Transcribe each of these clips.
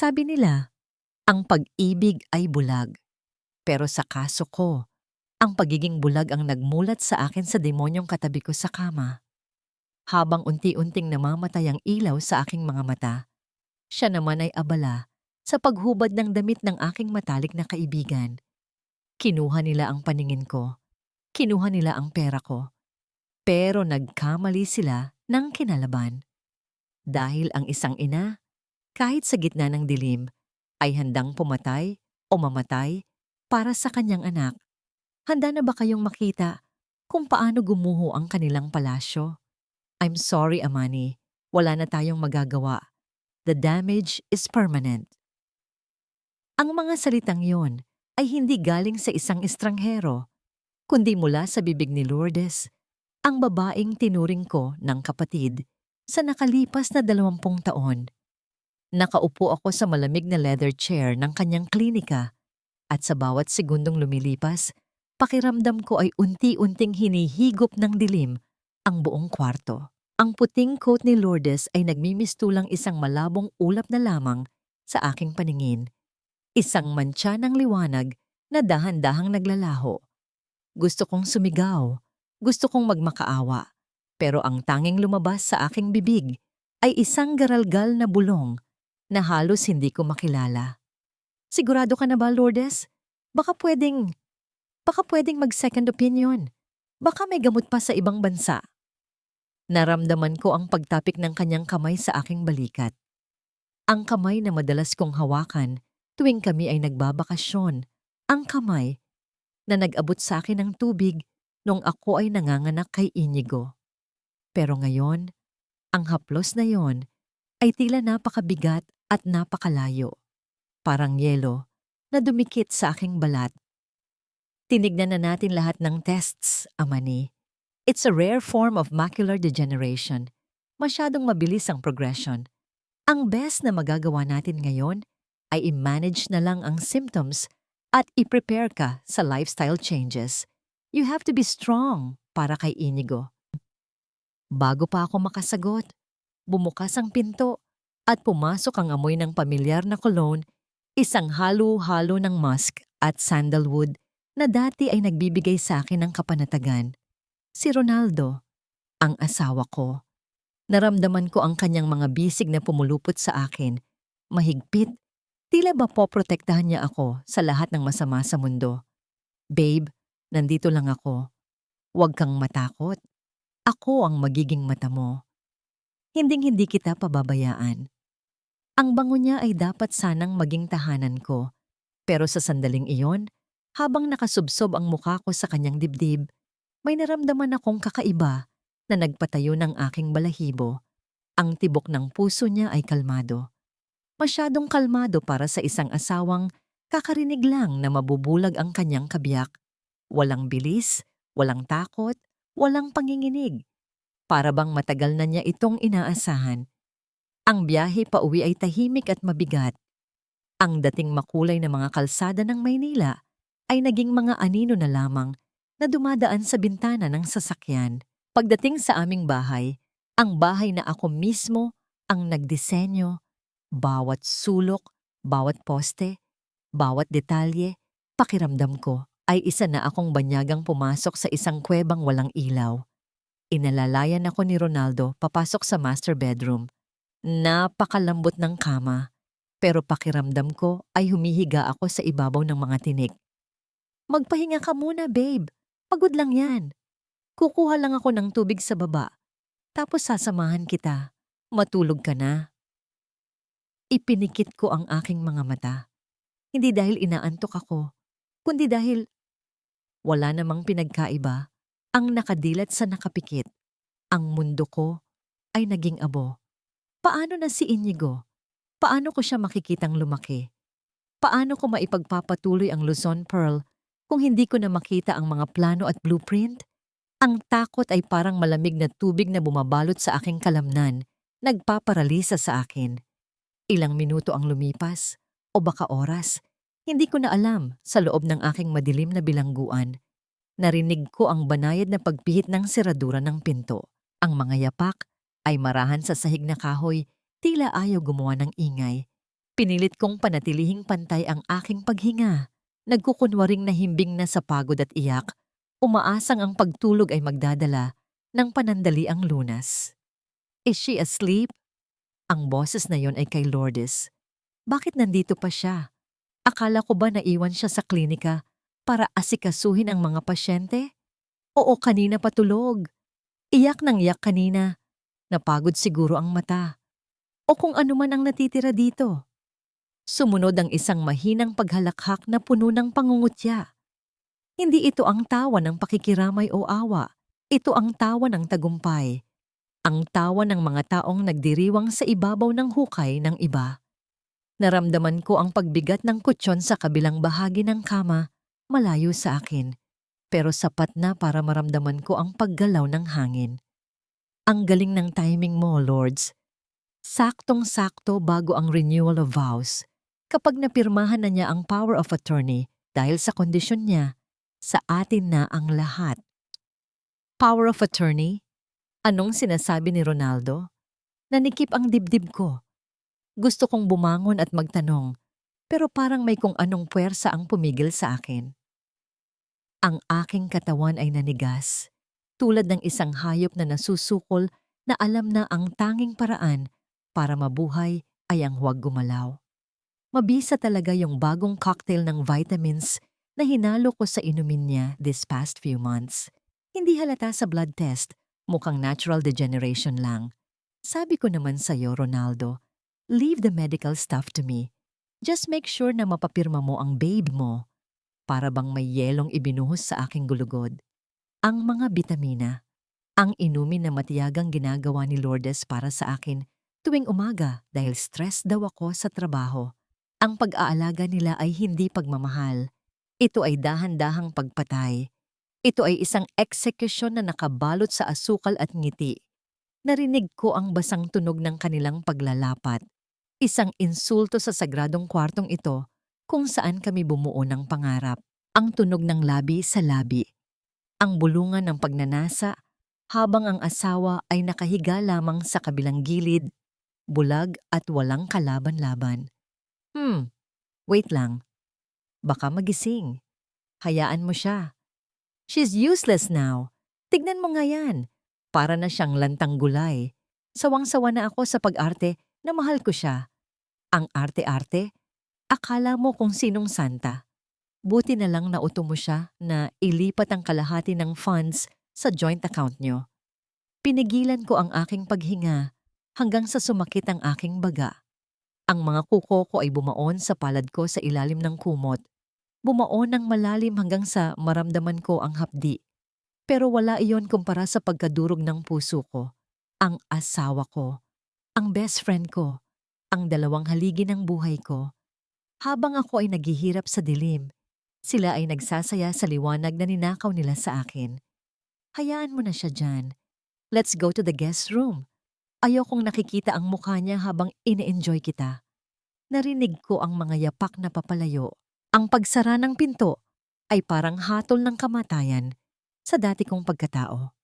Sabi nila, ang pag-ibig ay bulag. Pero sa kaso ko, ang pagiging bulag ang nagmulat sa akin sa demonyong katabi ko sa kama. Habang unti-unting namamatay ang ilaw sa aking mga mata, siya naman ay abala sa paghubad ng damit ng aking matalik na kaibigan. Kinuha nila ang paningin ko, kinuha nila ang pera ko, pero nagkamali sila ng kinalaban. Dahil ang isang ina, kahit sa gitna ng dilim, ay handang pumatay o mamatay para sa kanyang anak. Handa na ba kayong makita kung paano gumuho ang kanilang palasyo? I'm sorry, Amani. Wala na tayong magagawa. The damage is permanent. Ang mga salitang yon ay hindi galing sa isang estranghero, kundi mula sa bibig ni Lourdes, ang babaeng tinuring ko ng kapatid sa nakalipas na 20 taon. Nakaupo ako sa malamig na leather chair ng kanyang klinika at sa bawat segundong lumilipas, pakiramdam ko ay unti-unting hinihigop ng dilim ang buong kwarto. Ang puting coat ni Lourdes ay nagmimistulang isang malabong ulap na lamang sa aking paningin. Isang mantsa ng liwanag na dahan-dahang naglalaho. Gusto kong sumigaw, gusto kong magmakaawa, pero ang tanging lumabas sa aking bibig ay isang garalgal na bulong na halos hindi ko makilala. Sigurado ka na ba, Lourdes? Baka pwedeng mag-second opinion. Baka may gamot pa sa ibang bansa. Naramdaman ko ang pagtapik ng kanyang kamay sa aking balikat. Ang kamay na madalas kong hawakan tuwing kami ay nagbabakasyon. Ang kamay na nag-abot sa akin ng tubig nung ako ay nanganganak kay Inigo. Pero ngayon, ang haplos na yon ay tila napakabigat at napakalayo. Parang yelo na dumikit sa aking balat. Tinignan na natin lahat ng tests, Amani. It's a rare form of macular degeneration. Masyadong mabilis ang progression. Ang best na magagawa natin ngayon ay i-manage na lang ang symptoms at i-prepare ka sa lifestyle changes. You have to be strong para kay Inigo. Bago pa ako makasagot, bumukas ang pinto at pumasok ang amoy ng pamilyar na cologne, isang halo-halo ng musk at sandalwood na dati ay nagbibigay sa akin ng kapanatagan. Si Ronaldo, ang asawa ko. Naramdaman ko ang kanyang mga bisig na pumulupot sa akin. Mahigpit, tila ba poprotektahan niya ako sa lahat ng masama sa mundo. Babe, nandito lang ako. Huwag kang matakot. Ako ang magiging mata mo. Hinding-hindi kita pababayaan. Ang bango niya ay dapat sanang maging tahanan ko. Pero sa sandaling iyon, habang nakasubsob ang mukha ko sa kanyang dibdib, may naramdaman akong kakaiba na nagpatayo ng aking balahibo. Ang tibok ng puso niya ay kalmado. Masyadong kalmado para sa isang asawang kakarinig lang na mabubulag ang kanyang kabiyak. Walang bilis, walang takot, walang panginginig. Para bang matagal na niya itong inaasahan. Ang biyahe pauwi ay tahimik at mabigat. Ang dating makulay na mga kalsada ng Maynila ay naging mga anino na lamang na dumadaan sa bintana ng sasakyan. Pagdating sa aming bahay, ang bahay na ako mismo ang nagdisenyo, bawat sulok, bawat poste, bawat detalye, pakiramdam ko ay isa na akong banyagang pumasok sa isang kuwebang walang ilaw. Inalalayan ako ni Ronaldo papasok sa master bedroom. Napakalambot ng kama, pero pakiramdam ko ay humihiga ako sa ibabaw ng mga tinik. Magpahinga ka muna, babe. Pagod lang yan. Kukuha lang ako ng tubig sa baba. Tapos sasamahan kita. Matulog ka na. Ipinikit ko ang aking mga mata. Hindi dahil inaantok ako, kundi dahil wala namang pinagkaiba ang nakadilat sa nakapikit. Ang mundo ko ay naging abo. Paano na si Inigo? Paano ko siya makikitang lumaki? Paano ko maipagpapatuloy ang Luzon Pearl kung hindi ko na makita ang mga plano at blueprint? Ang takot ay parang malamig na tubig na bumabalot sa aking kalamnan, nagpaparalisa sa akin. Ilang minuto ang lumipas, o baka oras, hindi ko na alam sa loob ng aking madilim na bilangguan. Narinig ko ang banayad na pagpihit ng seradura ng pinto. Ang mga yapak ay marahan sa sahig na kahoy, tila ayaw gumawa ng ingay. Pinilit kong panatilihing pantay ang aking paghinga. Nagkukunwaring nahimbing na sa pagod at iyak, umaasang ang pagtulog ay magdadala ng panandaliang lunas. Is she asleep? Ang boses na yon ay kay Lourdes. Bakit nandito pa siya? Akala ko ba naiwan siya sa klinika para asikasuhin ang mga pasyente? Oo, kanina patulog. Iyak ng iyak kanina. Napagod siguro ang mata. O kung ano man ang natitira dito. Sumunod ang isang mahinang paghalakhak na puno ng pangungutya. Hindi ito ang tawa ng pakikiramay o awa. Ito ang tawa ng tagumpay. Ang tawa ng mga taong nagdiriwang sa ibabaw ng hukay ng iba. Naramdaman ko ang pagbigat ng kutsyon sa kabilang bahagi ng kama, malayo sa akin, pero sapat na para maramdaman ko ang paggalaw ng hangin. Ang galing ng timing mo, Lourdes. Saktong-sakto bago ang renewal of vows. Kapag napirmahan na niya ang power of attorney dahil sa kondisyon niya, sa atin na ang lahat. Power of attorney? Anong sinasabi ni Ronaldo? Nanikip ang dibdib ko. Gusto kong bumangon at magtanong, pero parang may kung anong puwersa ang pumigil sa akin. Ang aking katawan ay nanigas, tulad ng isang hayop na nasusukol na alam na ang tanging paraan para mabuhay ay ang huwag gumalaw. Mabisa talaga yung bagong cocktail ng vitamins na hinalo ko sa inumin niya this past few months. Hindi halata sa blood test, mukhang natural degeneration lang. Sabi ko naman sa'yo, Ronaldo, leave the medical stuff to me. Just make sure na mapapirma mo ang babe mo. Para bang may yelong ibinuhos sa aking gulugod. Ang mga bitamina, ang inumin na matiyagang ginagawa ni Lourdes para sa akin tuwing umaga dahil stress daw ako sa trabaho. Ang pag-aalaga nila ay hindi pagmamahal. Ito ay dahan-dahang pagpatay. Ito ay isang eksekusyon na nakabalot sa asukal at ngiti. Narinig ko ang basang tunog ng kanilang paglalapat. Isang insulto sa sagradong kwartong ito kung saan kami bumuo ng pangarap. Ang tunog ng labi sa labi. Ang bulungan ng pagnanasa habang ang asawa ay nakahiga lamang sa kabilang gilid, bulag at walang kalaban-laban. Wait lang. Baka magising. Hayaan mo siya. She's useless now. Tignan mo nga yan. Para na siyang lantang gulay. Sawang-sawa na ako sa pag-arte na mahal ko siya. Ang arte-arte? Akala mo kung sinong santa. Buti na lang nauto mo siya na ilipat ang kalahati ng funds sa joint account nyo. Pinigilan ko ang aking paghinga hanggang sa sumakit ang aking baga. Ang mga kuko ko ay bumaon sa palad ko sa ilalim ng kumot. Bumaon ng malalim hanggang sa maramdaman ko ang hapdi. Pero wala iyon kumpara sa pagkadurog ng puso ko. Ang asawa ko, ang best friend ko, ang dalawang haligi ng buhay ko. Habang ako ay naghihirap sa dilim, sila ay nagsasaya sa liwanag na ninakaw nila sa akin. Hayaan mo na siya dyan. Let's go to the guest room. Ayokong nakikita ang mukha niya habang ine-enjoy kita. Narinig ko ang mga yapak na papalayo. Ang pagsara ng pinto ay parang hatol ng kamatayan sa dati kong pagkatao.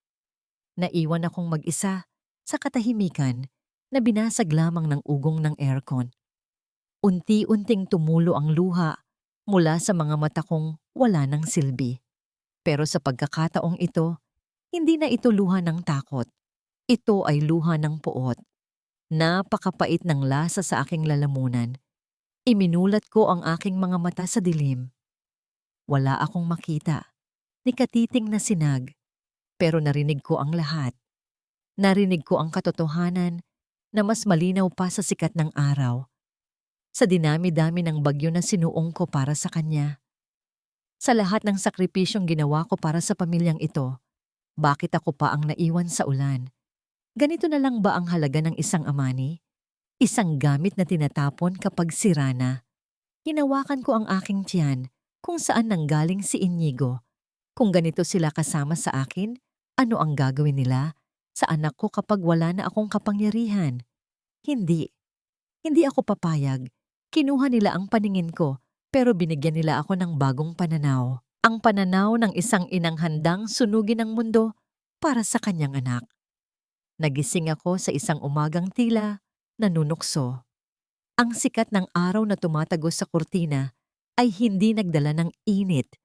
Naiwan akong mag-isa sa katahimikan na binasag lamang ng ugong ng aircon. Unti-unting tumulo ang luha mula sa mga mata kong wala ng silbi. Pero sa pagkakataong ito, hindi na ito luha ng takot. Ito ay luha ng puot. Napakapait ng lasa sa aking lalamunan. Iminulat ko ang aking mga mata sa dilim. Wala akong makita, ni katiting na sinag, pero narinig ko ang lahat. Narinig ko ang katotohanan na mas malinaw pa sa sikat ng araw. Sa dinami-dami ng bagyo na sinuong ko para sa kanya. Sa lahat ng sakripisyong ginawa ko para sa pamilyang ito, bakit ako pa ang naiwan sa ulan? Ganito na lang ba ang halaga ng isang amani? Isang gamit na tinatapon kapag sira na. Hinawakan ko ang aking tiyan kung saan nanggaling si Inigo. Kung ganito sila kasama sa akin, ano ang gagawin nila sa anak ko kapag wala na akong kapangyarihan? Hindi. Hindi ako papayag. Kinuha nila ang paningin ko pero binigyan nila ako ng bagong pananaw. Ang pananaw ng isang inang handang sunugin ang mundo para sa kanyang anak. Nagising ako sa isang umagang tila nanunukso. Ang sikat ng araw na tumatagos sa kurtina ay hindi nagdala ng init,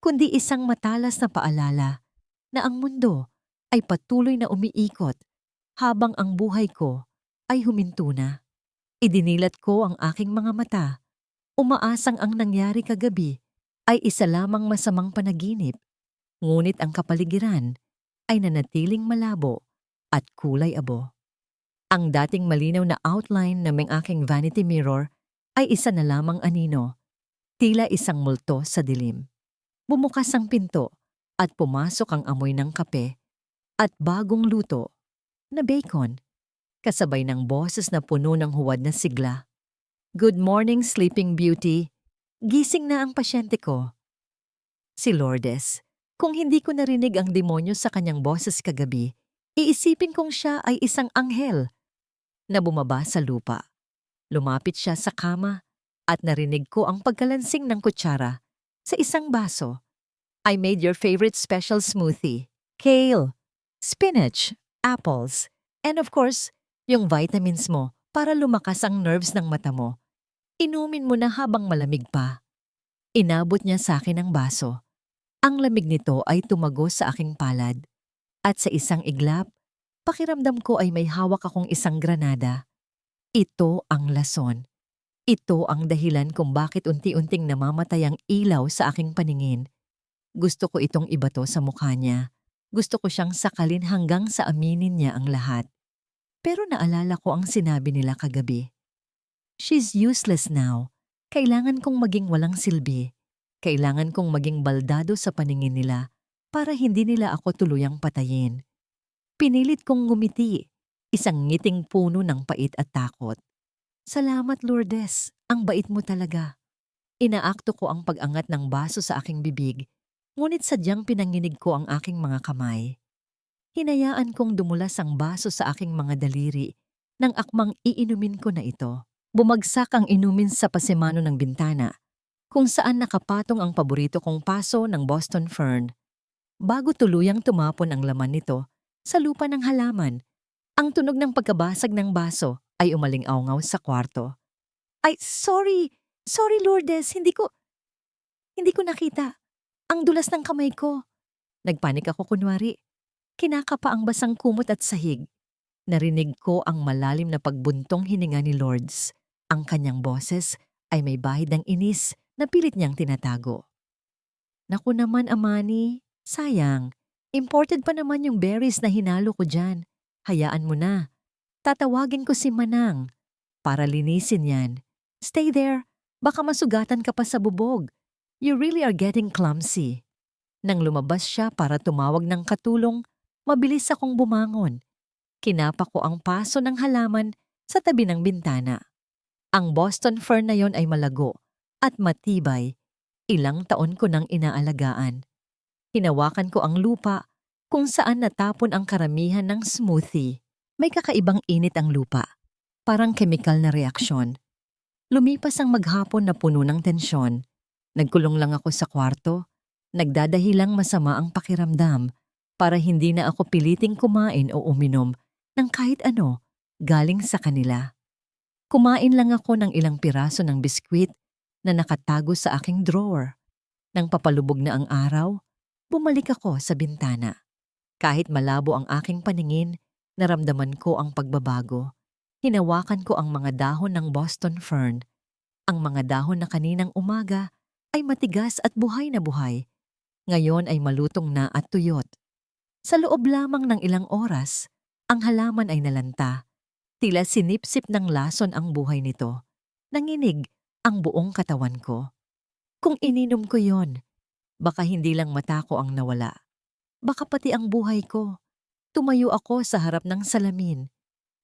kundi isang matalas na paalala na ang mundo ay patuloy na umiikot habang ang buhay ko ay huminto na. Idinilat ko ang aking mga mata, umaasang ang nangyari kagabi ay isa lamang masamang panaginip, ngunit ang kapaligiran ay nanatiling malabo at kulay abo. Ang dating malinaw na outline ng aking vanity mirror ay isa na lamang anino, tila isang multo sa dilim. Bumukas ang pinto at pumasok ang amoy ng kape at bagong luto na bacon, kasabay ng boses na puno ng huwad na sigla. Good morning, Sleeping Beauty. Gising na ang pasyente ko. Si Lourdes. Kung hindi ko narinig ang demonyo sa kanyang boses kagabi, iisipin kong siya ay isang anghel na bumaba sa lupa. Lumapit siya sa kama at narinig ko ang pagkalansing ng kutsara sa isang baso. I made your favorite special smoothie. Kale, spinach, apples, and of course, yung vitamins mo para lumakas ang nerves ng mata mo. Inumin mo na habang malamig pa. Inabot niya sa akin ang baso. Ang lamig nito ay tumagos sa aking palad. At sa isang iglap, pakiramdam ko ay may hawak akong isang granada. Ito ang lason. Ito ang dahilan kung bakit unti-unting namamatay ang ilaw sa aking paningin. Gusto ko itong ibato sa mukha niya. Gusto ko siyang sakalin hanggang sa aminin niya ang lahat. Pero naalala ko ang sinabi nila kagabi. She's useless now. Kailangan kong maging walang silbi. Kailangan kong maging baldado sa paningin nila para hindi nila ako tuluyang patayin. Pinilit kong ngumiti, isang ngiting puno ng pait at takot. Salamat, Lourdes. Ang bait mo talaga. Inaakto ko ang pag-angat ng baso sa aking bibig, ngunit sadyang pinanginig ko ang aking mga kamay. Hinayaan kong dumulas ang baso sa aking mga daliri nang akmang iinumin ko na ito. Bumagsak ang inumin sa pasimano ng bintana, kung saan nakapatong ang paborito kong paso ng Boston Fern. Bago tuluyang tumapon ang laman nito sa lupa ng halaman, ang tunog ng pagkabasag ng baso ay umaling-awngaw sa kwarto. Ay, sorry! Sorry, Lourdes, hindi ko nakita. Ang dulas ng kamay ko. Nagpanik ako kunwari. Kinakapa ang basang kumot at sahig. Narinig ko ang malalim na pagbuntong hininga ni Lourdes. Ang kanyang boses ay may bahid ng inis na pilit niyang tinatago. Naku naman, Amani. Sayang. Imported pa naman yung berries na hinalo ko dyan. Hayaan mo na. Tatawagin ko si Manang para linisin yan. Stay there. Baka masugatan ka pa sa bubog. You really are getting clumsy. Nang lumabas siya para tumawag ng katulong, mabilis akong bumangon. Kinapa ko ang paso ng halaman sa tabi ng bintana. Ang Boston Fern na yon ay malago at matibay. Ilang taon ko nang inaalagaan. Hinawakan ko ang lupa kung saan natapon ang karamihan ng smoothie. May kakaibang init ang lupa. Parang kemikal na reaksyon. Lumipas ang maghapon na puno ng tensyon. Nagkulong lang ako sa kwarto. Nagdadahilang masama ang pakiramdam para hindi na ako piliting kumain o uminom ng kahit ano galing sa kanila. Kumain lang ako ng ilang piraso ng biskwit na nakatago sa aking drawer. Nang papalubog na ang araw, bumalik ako sa bintana. Kahit malabo ang aking paningin, naramdaman ko ang pagbabago. Hinawakan ko ang mga dahon ng Boston Fern. Ang mga dahon na kaninang umaga ay matigas at buhay na buhay. Ngayon ay malutong na at tuyot. Sa loob lamang ng ilang oras, ang halaman ay nalanta. Tila sinipsip ng lason ang buhay nito. Nanginig ang buong katawan ko. Kung ininom ko yon, baka hindi lang mata ko ang nawala. Baka pati ang buhay ko. Tumayo ako sa harap ng salamin.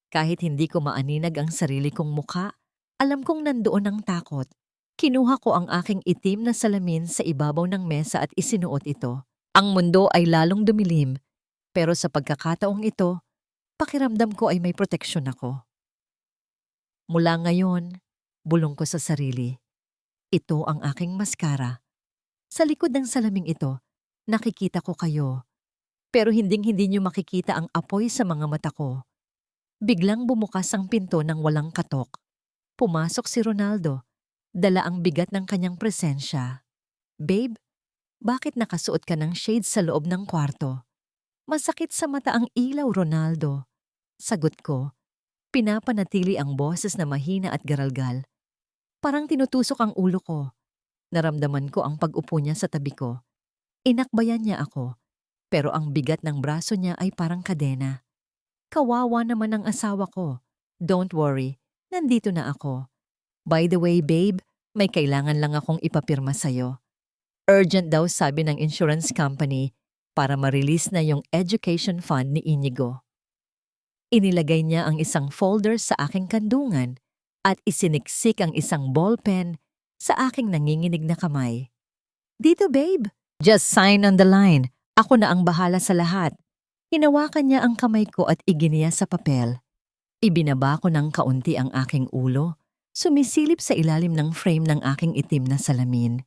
Kahit hindi ko maaninag ang sarili kong mukha, alam kong nandoon ang takot. Kinuha ko ang aking itim na salamin sa ibabaw ng mesa at isinuot ito. Ang mundo ay lalong dumilim, pero sa pagkakataong ito, pakiramdam ko ay may proteksyon ako. Mula ngayon, bulong ko sa sarili. Ito ang aking maskara. Sa likod ng salaming ito, nakikita ko kayo. Pero hinding-hindi niyo makikita ang apoy sa mga mata ko. Biglang bumukas ang pinto ng walang katok. Pumasok si Ronaldo, dala ang bigat ng kanyang presensya. Babe, bakit nakasuot ka ng shades sa loob ng kwarto? Masakit sa mata ang ilaw, Ronaldo. Sagot ko, pinapanatili ang boses na mahina at garalgal. Parang tinutusok ang ulo ko. Naramdaman ko ang pag-upo niya sa tabi ko. Inakbayan niya ako, pero ang bigat ng braso niya ay parang kadena. Kawawa naman ang asawa ko. Don't worry, nandito na ako. By the way, babe, may kailangan lang akong ipapirma sa'yo. Urgent daw sabi ng insurance company para ma-release na yung education fund ni Inigo. Inilagay niya ang isang folder sa aking kandungan at isiniksik ang isang ballpen sa aking nanginginig na kamay. Dito, babe. Just sign on the line. Ako na ang bahala sa lahat. Hinawakan niya ang kamay ko at iginiya sa papel. Ibinaba ko ng kaunti ang aking ulo, sumisilip sa ilalim ng frame ng aking itim na salamin.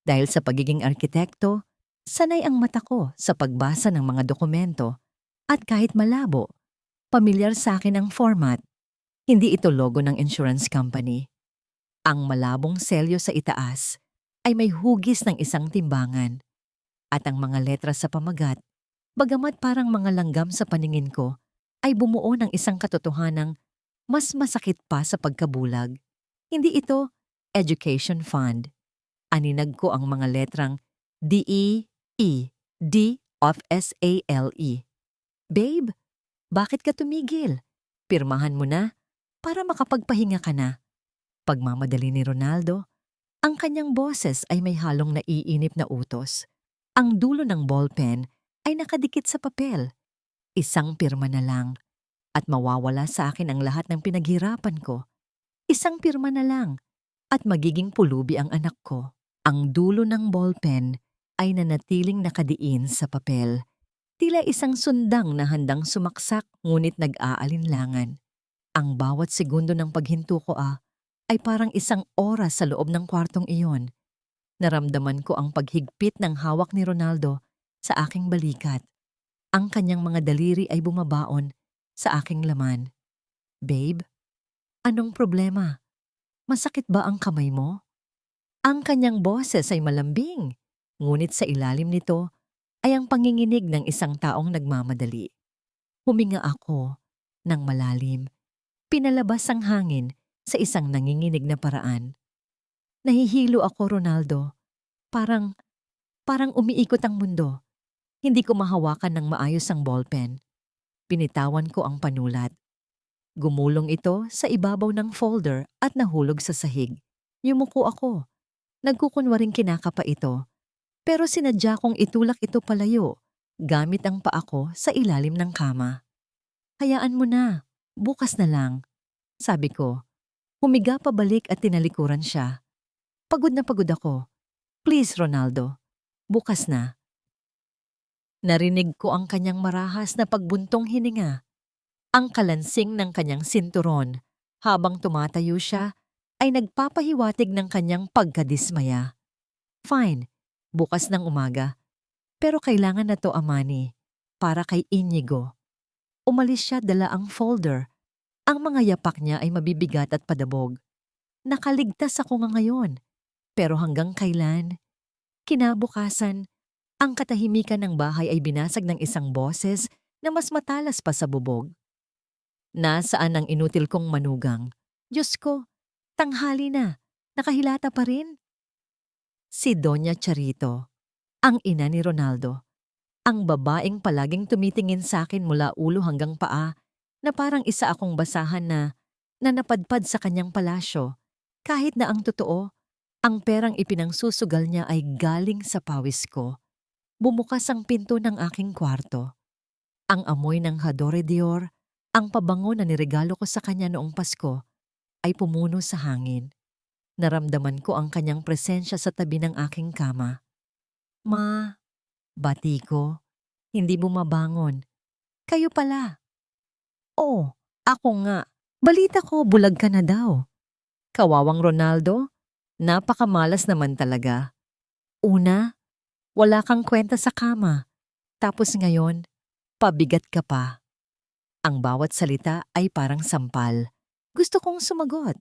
Dahil sa pagiging arkitekto, sanay ang mata ko sa pagbasa ng mga dokumento at kahit malabo, pamilyar sa akin ang format. Hindi ito logo ng insurance company. Ang malabong selyo sa itaas ay may hugis ng isang timbangan at ang mga letra sa pamagat, bagamat parang mga langgam sa paningin ko, ay bumuo ng isang katotohanang mas masakit pa sa pagkabulag. Hindi ito education fund. Aninag ko ang mga letrang D-E-E, D of S-A-L-E. Babe, bakit ka tumigil? Pirmahan mo na para makapagpahinga ka na. Pagmamadali ni Ronaldo, ang kanyang boses ay may halong naiinip na utos. Ang dulo ng ballpen ay nakadikit sa papel. Isang pirma na lang at mawawala sa akin ang lahat ng pinaghirapan ko. Isang pirma na lang at magiging pulubi ang anak ko. Ang dulo ng ballpen ay nanatiling nakadiin sa papel. Tila isang sundang na handang sumaksak ngunit nag-aalinlangan. Ang bawat segundo ng paghinto ko ay parang isang oras sa loob ng kwartong iyon. Naramdaman ko ang paghigpit ng hawak ni Ronaldo sa aking balikat. Ang kanyang mga daliri ay bumabaon sa aking laman. Babe, anong problema? Masakit ba ang kamay mo? Ang kanyang boses ay malambing, ngunit sa ilalim nito ay ang panginginig ng isang taong nagmamadali. Huminga ako ng malalim. Pinalabas ang hangin sa isang nanginginig na paraan. Nahihilo ako, Ronaldo. Parang umiikot ang mundo. Hindi ko mahawakan ng maayos ang ballpen. Pinitawan ko ang panulat. Gumulong ito sa ibabaw ng folder at nahulog sa sahig. Yumuko ako. Nagkukunwaring kinakapa ito. Pero sinadya kong itulak ito palayo, gamit ang paa ko sa ilalim ng kama. Hayaan mo na, bukas na lang, sabi ko. Humiga pabalik at tinalikuran siya. Pagod na pagod ako. Please, Ronaldo, bukas na. Narinig ko ang kanyang marahas na pagbuntong hininga. Ang kalansing ng kanyang sinturon habang tumatayo siya ay nagpapahiwatig ng kanyang pagkadismaya. Fine, bukas ng umaga. Pero kailangan na to, Amani, para kay Inigo. Umalis siya dala ang folder. Ang mga yapak niya ay mabibigat at padabog. Nakaligtas ako nga ngayon. Pero hanggang kailan? Kinabukasan, ang katahimikan ng bahay ay binasag ng isang boses na mas matalas pa sa bubog. Nasaan ang inutil kong manugang? Diyos ko, tanghali na, nakahilata pa rin. Si Doña Charito, ang ina ni Ronaldo. Ang babaeng palaging tumitingin sa akin mula ulo hanggang paa na parang isa akong basahan na napadpad sa kanyang palasyo. Kahit na ang totoo, ang perang ipinangsusugal niya ay galing sa pawis ko. Bumukas ang pinto ng aking kwarto. Ang amoy ng Hadore Dior, ang pabango na niregalo ko sa kanya noong Pasko, ay pumuno sa hangin. Naramdaman ko ang kanyang presensya sa tabi ng aking kama. Ma, bati ko, hindi bumabangon. Kayo pala. Oo, ako nga. Balita ko bulag ka na daw. Kawawang Ronaldo, napakamalas naman talaga. Una, wala kang kwenta sa kama. Tapos ngayon, pabigat ka pa. Ang bawat salita ay parang sampal. Gusto kong sumagot.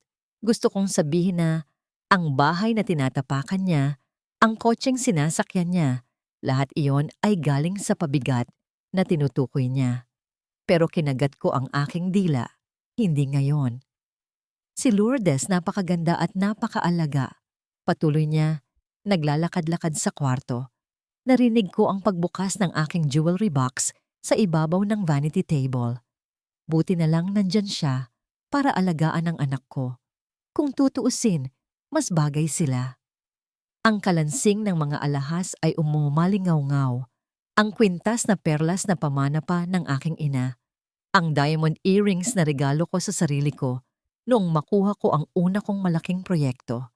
Gusto kong sabihin na ang bahay na tinatapakan niya, ang kotseng sinasakyan niya, lahat iyon ay galing sa pabigat na tinutukoy niya. Pero kinagat ko ang aking dila, hindi ngayon. Si Lourdes napakaganda at napakaalaga. Patuloy niya, naglalakad-lakad sa kwarto. Narinig ko ang pagbukas ng aking jewelry box sa ibabaw ng vanity table. Buti na lang nandyan siya para alagaan ang anak ko. Kung tutuusin, mas bagay sila. Ang kalansing ng mga alahas ay umumalingaw-ngaw. Ang kwintas na perlas na pamana pa ng aking ina. Ang diamond earrings na regalo ko sa sarili ko noong makuha ko ang una kong malaking proyekto.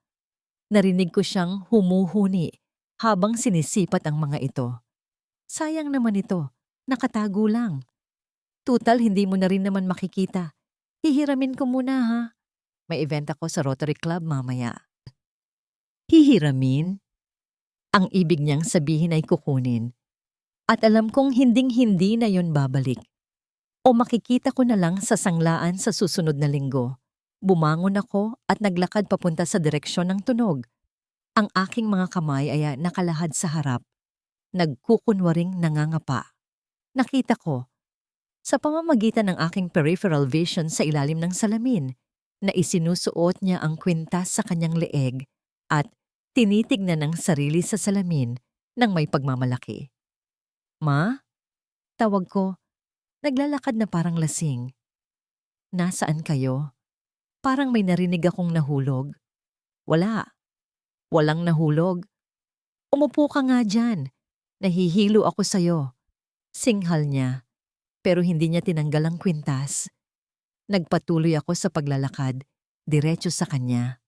Narinig ko siyang humuhuni habang sinisipat ang mga ito. Sayang naman ito, nakatago lang. Tutal hindi mo na rin naman makikita. Hihiramin ko muna ha. May event ako sa Rotary Club mamaya. Hihiramin? Ang ibig niyang sabihin ay kukunin. At alam kong hinding-hindi na yon babalik. O makikita ko na lang sa sanglaan sa susunod na linggo. Bumangon ako at naglakad papunta sa direksyon ng tunog. Ang aking mga kamay ay nakalahad sa harap. Nagkukunwaring nangangapa. Nakita ko, sa pamamagitan ng aking peripheral vision sa ilalim ng salamin, na isinusuot niya ang kwintas sa kanyang leeg at tinitignan ng sarili sa salamin ng may pagmamalaki. Ma? Tawag ko, naglalakad na parang lasing. Nasaan kayo? Parang may narinig akong nahulog. Wala. Walang nahulog. Umupo ka nga dyan. Nahihilo ako sa'yo. Singhal niya, pero hindi niya tinanggal ang kwintas. Nagpatuloy ako sa paglalakad, diretso sa kanya.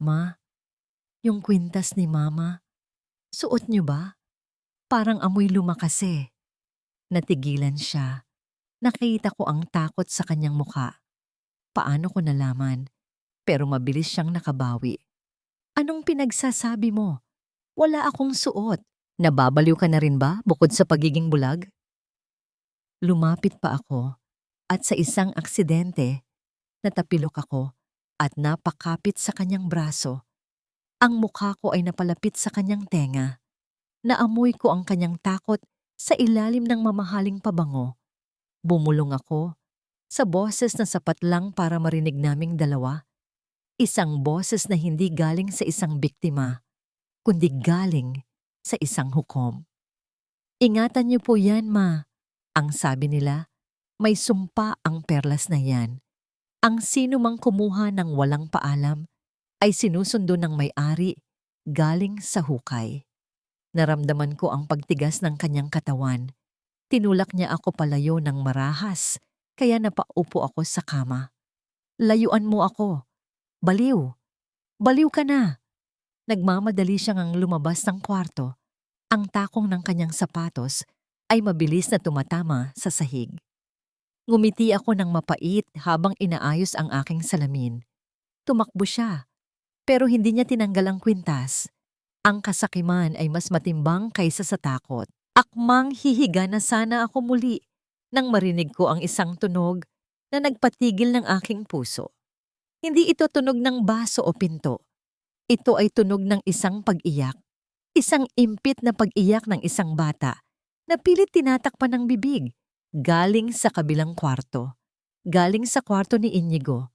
Ma, yung kwintas ni Mama, suot niyo ba? Parang amoy lumakas eh. Natigilan siya. Nakita ko ang takot sa kanyang muka. Paano ko nalaman? Pero mabilis siyang nakabawi. Anong pinagsasabi mo? Wala akong suot. Nababaliw ka na rin ba bukod sa pagiging bulag? Lumapit pa ako at sa isang aksidente, natapilok ako at napakapit sa kanyang braso. Ang mukha ko ay napalapit sa kanyang tenga. Naamoy ko ang kanyang takot sa ilalim ng mamahaling pabango. Bumulong ako sa boses na sapat lang para marinig naming dalawa. Isang boses na hindi galing sa isang biktima, kundi galing sa isang hukom. Ingatan niyo po yan, Ma. Ang sabi nila, may sumpa ang perlas na yan. Ang sino mang kumuha ng walang paalam ay sinusundo ng may-ari galing sa hukay. Naramdaman ko ang pagtigas ng kanyang katawan. Tinulak niya ako palayo ng marahas, kaya napaupo ako sa kama. Layuan mo ako. Baliw. Baliw ka na. Nagmamadali siyang lumabas ng kwarto. Ang takong ng kanyang sapatos ay mabilis na tumatama sa sahig. Ngumiti ako ng mapait habang inaayos ang aking salamin. Tumakbo siya, pero hindi niya tinanggal ang kwintas. Ang kasakiman ay mas matimbang kaysa sa takot. Akmang hihiga na sana ako muli nang marinig ko ang isang tunog na nagpatigil ng aking puso. Hindi ito tunog ng baso o pinto. Ito ay tunog ng isang pag-iyak. Isang impit na pag-iyak ng isang bata na pilit tinatakpan ng bibig. Galing sa kabilang kwarto. Galing sa kwarto ni Inigo.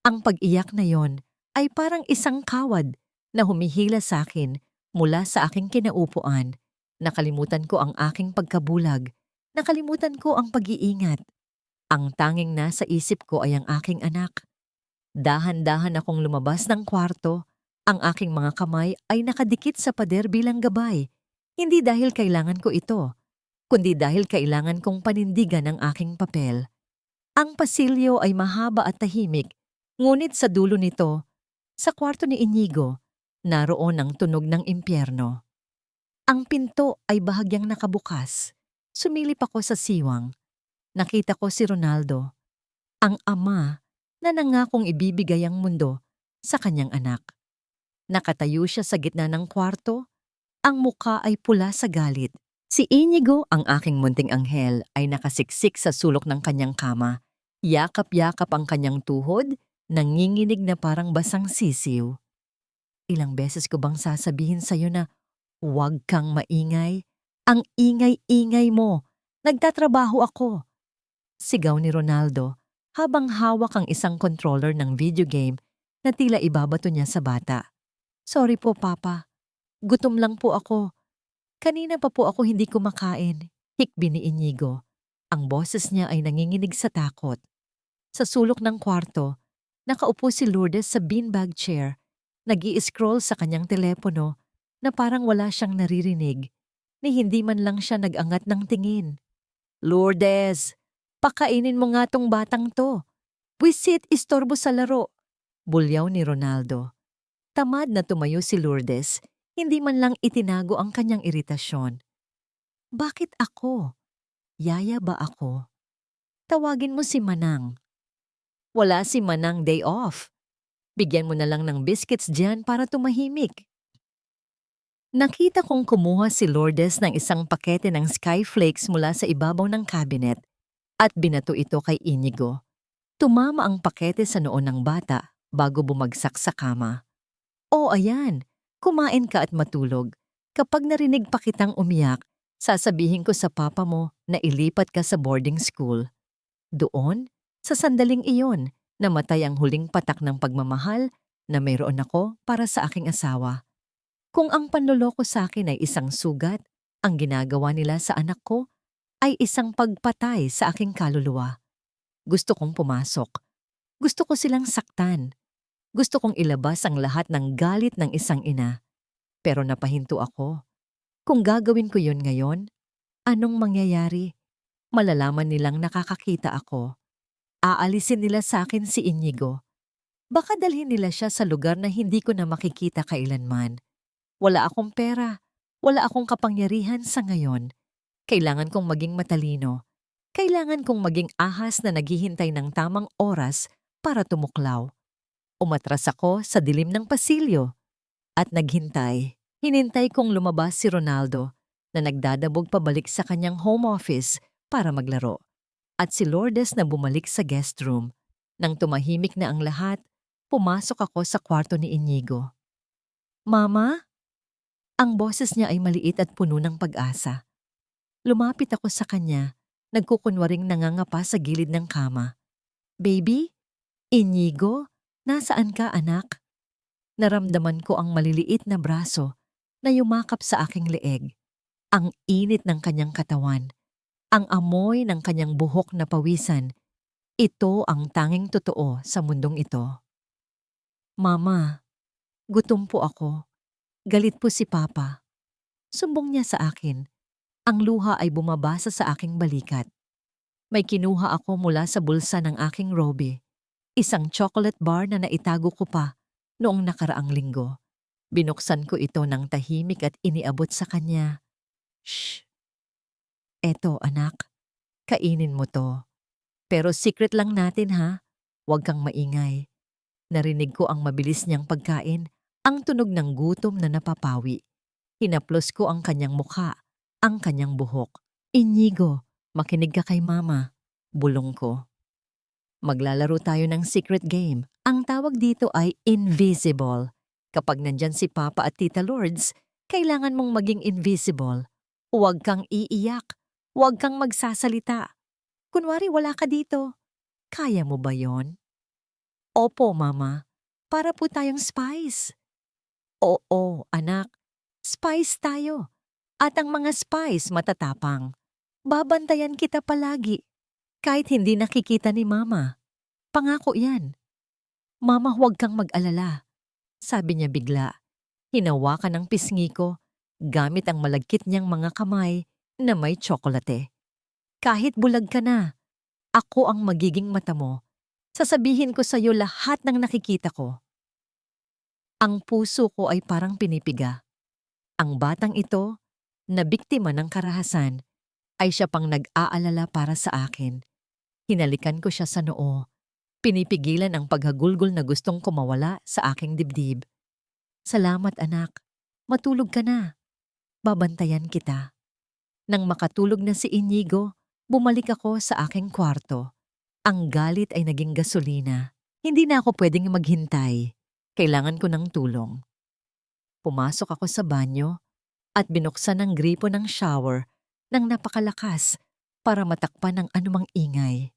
Ang pag-iyak na yon ay parang isang kawad na humihila sa akin mula sa aking kinaupuan. Nakalimutan ko ang aking pagkabulag. Nakalimutan ko ang pag-iingat. Ang tanging nasa isip ko ay ang aking anak. Dahan-dahan akong lumabas ng kwarto. Ang aking mga kamay ay nakadikit sa pader bilang gabay. Hindi dahil kailangan ko ito, kundi dahil kailangan kong panindigan ang aking papel. Ang pasilyo ay mahaba at tahimik, ngunit sa dulo nito, sa kwarto ni Inigo, naroon ang tunog ng impyerno. Ang pinto ay bahagyang nakabukas. Sumilip ako sa siwang. Nakita ko si Ronaldo, ang ama na nangakong ibibigay ang mundo sa kanyang anak. Nakatayo siya sa gitna ng kwarto, ang muka ay pula sa galit. Si Inigo, ang aking munting anghel, ay nakasiksik sa sulok ng kanyang kama. Yakap-yakap ang kanyang tuhod, nanginginig na parang basang sisiw. Ilang beses ko bang sasabihin sa'yo na huwag kang maingay? Ang ingay-ingay mo. Nagtatrabaho ako. Sigaw ni Ronaldo habang hawak ang isang controller ng video game na tila ibabato niya sa bata. Sorry po, Papa. Gutom lang po ako. Kanina pa po ako hindi kumakain. Hikbi ni Inigo. Ang boses niya ay nanginginig sa takot. Sa sulok ng kwarto, nakaupo si Lourdes sa beanbag chair, nag-i-scroll sa kanyang telepono na parang wala siyang naririnig, ni hindi man lang siya nag-angat ng tingin. Lourdes, pakainin mo nga tong batang to. Wisit, istorbo sa laro. Bulyaw ni Ronaldo. Tamad na tumayo si Lourdes, hindi man lang itinago ang kanyang iritasyon. Bakit ako? Yaya ba ako? Tawagin mo si Manang. Wala si Manang day off. Bigyan mo na lang ng biscuits diyan para tumahimik. Nakita kong kumuha si Lourdes ng isang pakete ng Skyflakes mula sa ibabaw ng cabinet at binato ito kay Inigo. Tumama ang pakete sa noo ng bata bago bumagsak sa kama. O ayan, kumain ka at matulog. Kapag narinig pa kitang umiyak, sasabihin ko sa papa mo na ilipat ka sa boarding school. Doon, sa sandaling iyon, namatay ang huling patak ng pagmamahal na mayroon ako para sa aking asawa. Kung ang panloloko sa akin ay isang sugat, ang ginagawa nila sa anak ko ay isang pagpatay sa aking kaluluwa. Gusto kong pumasok. Gusto ko silang saktan. Gusto kong ilabas ang lahat ng galit ng isang ina. Pero napahinto ako. Kung gagawin ko yun ngayon, anong mangyayari? Malalaman nilang nakakakita ako. Aalisin nila sa akin si Inigo. Baka dalhin nila siya sa lugar na hindi ko na makikita kailanman. Wala akong pera. Wala akong kapangyarihan sa ngayon. Kailangan kong maging matalino. Kailangan kong maging ahas na naghihintay ng tamang oras para tumuklaw. Umatras ako sa dilim ng pasilyo at naghintay. Hinintay kong lumabas si Ronaldo na nagdadabog pabalik sa kanyang home office para maglaro. At si Lourdes na bumalik sa guest room. Nang tumahimik na ang lahat, pumasok ako sa kwarto ni Inigo. Mama? Ang boses niya ay maliit at puno ng pag-asa. Lumapit ako sa kanya, nagkukunwaring nangangapa sa gilid ng kama. Baby? Inigo? Nasaan ka, anak? Naramdaman ko ang maliliit na braso na yumakap sa aking leeg. Ang init ng kanyang katawan. Ang amoy ng kanyang buhok na pawisan. Ito ang tanging totoo sa mundong ito. Mama, gutom po ako. Galit po si Papa. Sumbong niya sa akin. Ang luha ay bumabasa sa aking balikat. May kinuha ako mula sa bulsa ng aking robe. Isang chocolate bar na naitago ko pa noong nakaraang linggo. Binuksan ko ito ng tahimik at iniabot sa kanya. Shh! Eto, anak. Kainin mo to. Pero secret lang natin, ha? Huwag kang maingay. Narinig ko ang mabilis niyang pagkain, ang tunog ng gutom na napapawi. Hinaplos ko ang kanyang mukha, ang kanyang buhok. Inigo, makinig ka kay Mama. Bulong ko. Maglalaro tayo ng secret game. Ang tawag dito ay invisible. Kapag nandyan si Papa at Tita Lourdes, kailangan mong maging invisible. Huwag kang iiyak. Huwag kang magsasalita. Kunwari wala ka dito. Kaya mo ba yon? Opo, Mama. Para po tayong spies. Oo, anak. Spies tayo. At ang mga spies matatapang. Babantayan kita palagi. Kahit hindi nakikita ni Mama. Pangako yan. Mama, huwag kang mag-alala. Sabi niya bigla. Hinawakan ng pisngi ko gamit ang malagkit niyang mga kamay na may tsokolate. Kahit bulag ka na, ako ang magiging mata mo. Sasabihin ko sa iyo lahat ng nakikita ko. Ang puso ko ay parang pinipiga. Ang batang ito, na biktima ng karahasan, ay siya pang nag-aalala para sa akin. Hinalikan ko siya sa noo. Pinipigilan ang paghagulgol na gustong kumawala sa aking dibdib. Salamat, anak. Matulog ka na. Babantayan kita. Nang makatulog na si Inigo, bumalik ako sa aking kwarto. Ang galit ay naging gasolina. Hindi na ako pwedeng maghintay. Kailangan ko ng tulong. Pumasok ako sa banyo at binuksan ang gripo ng shower ng napakalakas para matakpan ang anumang ingay.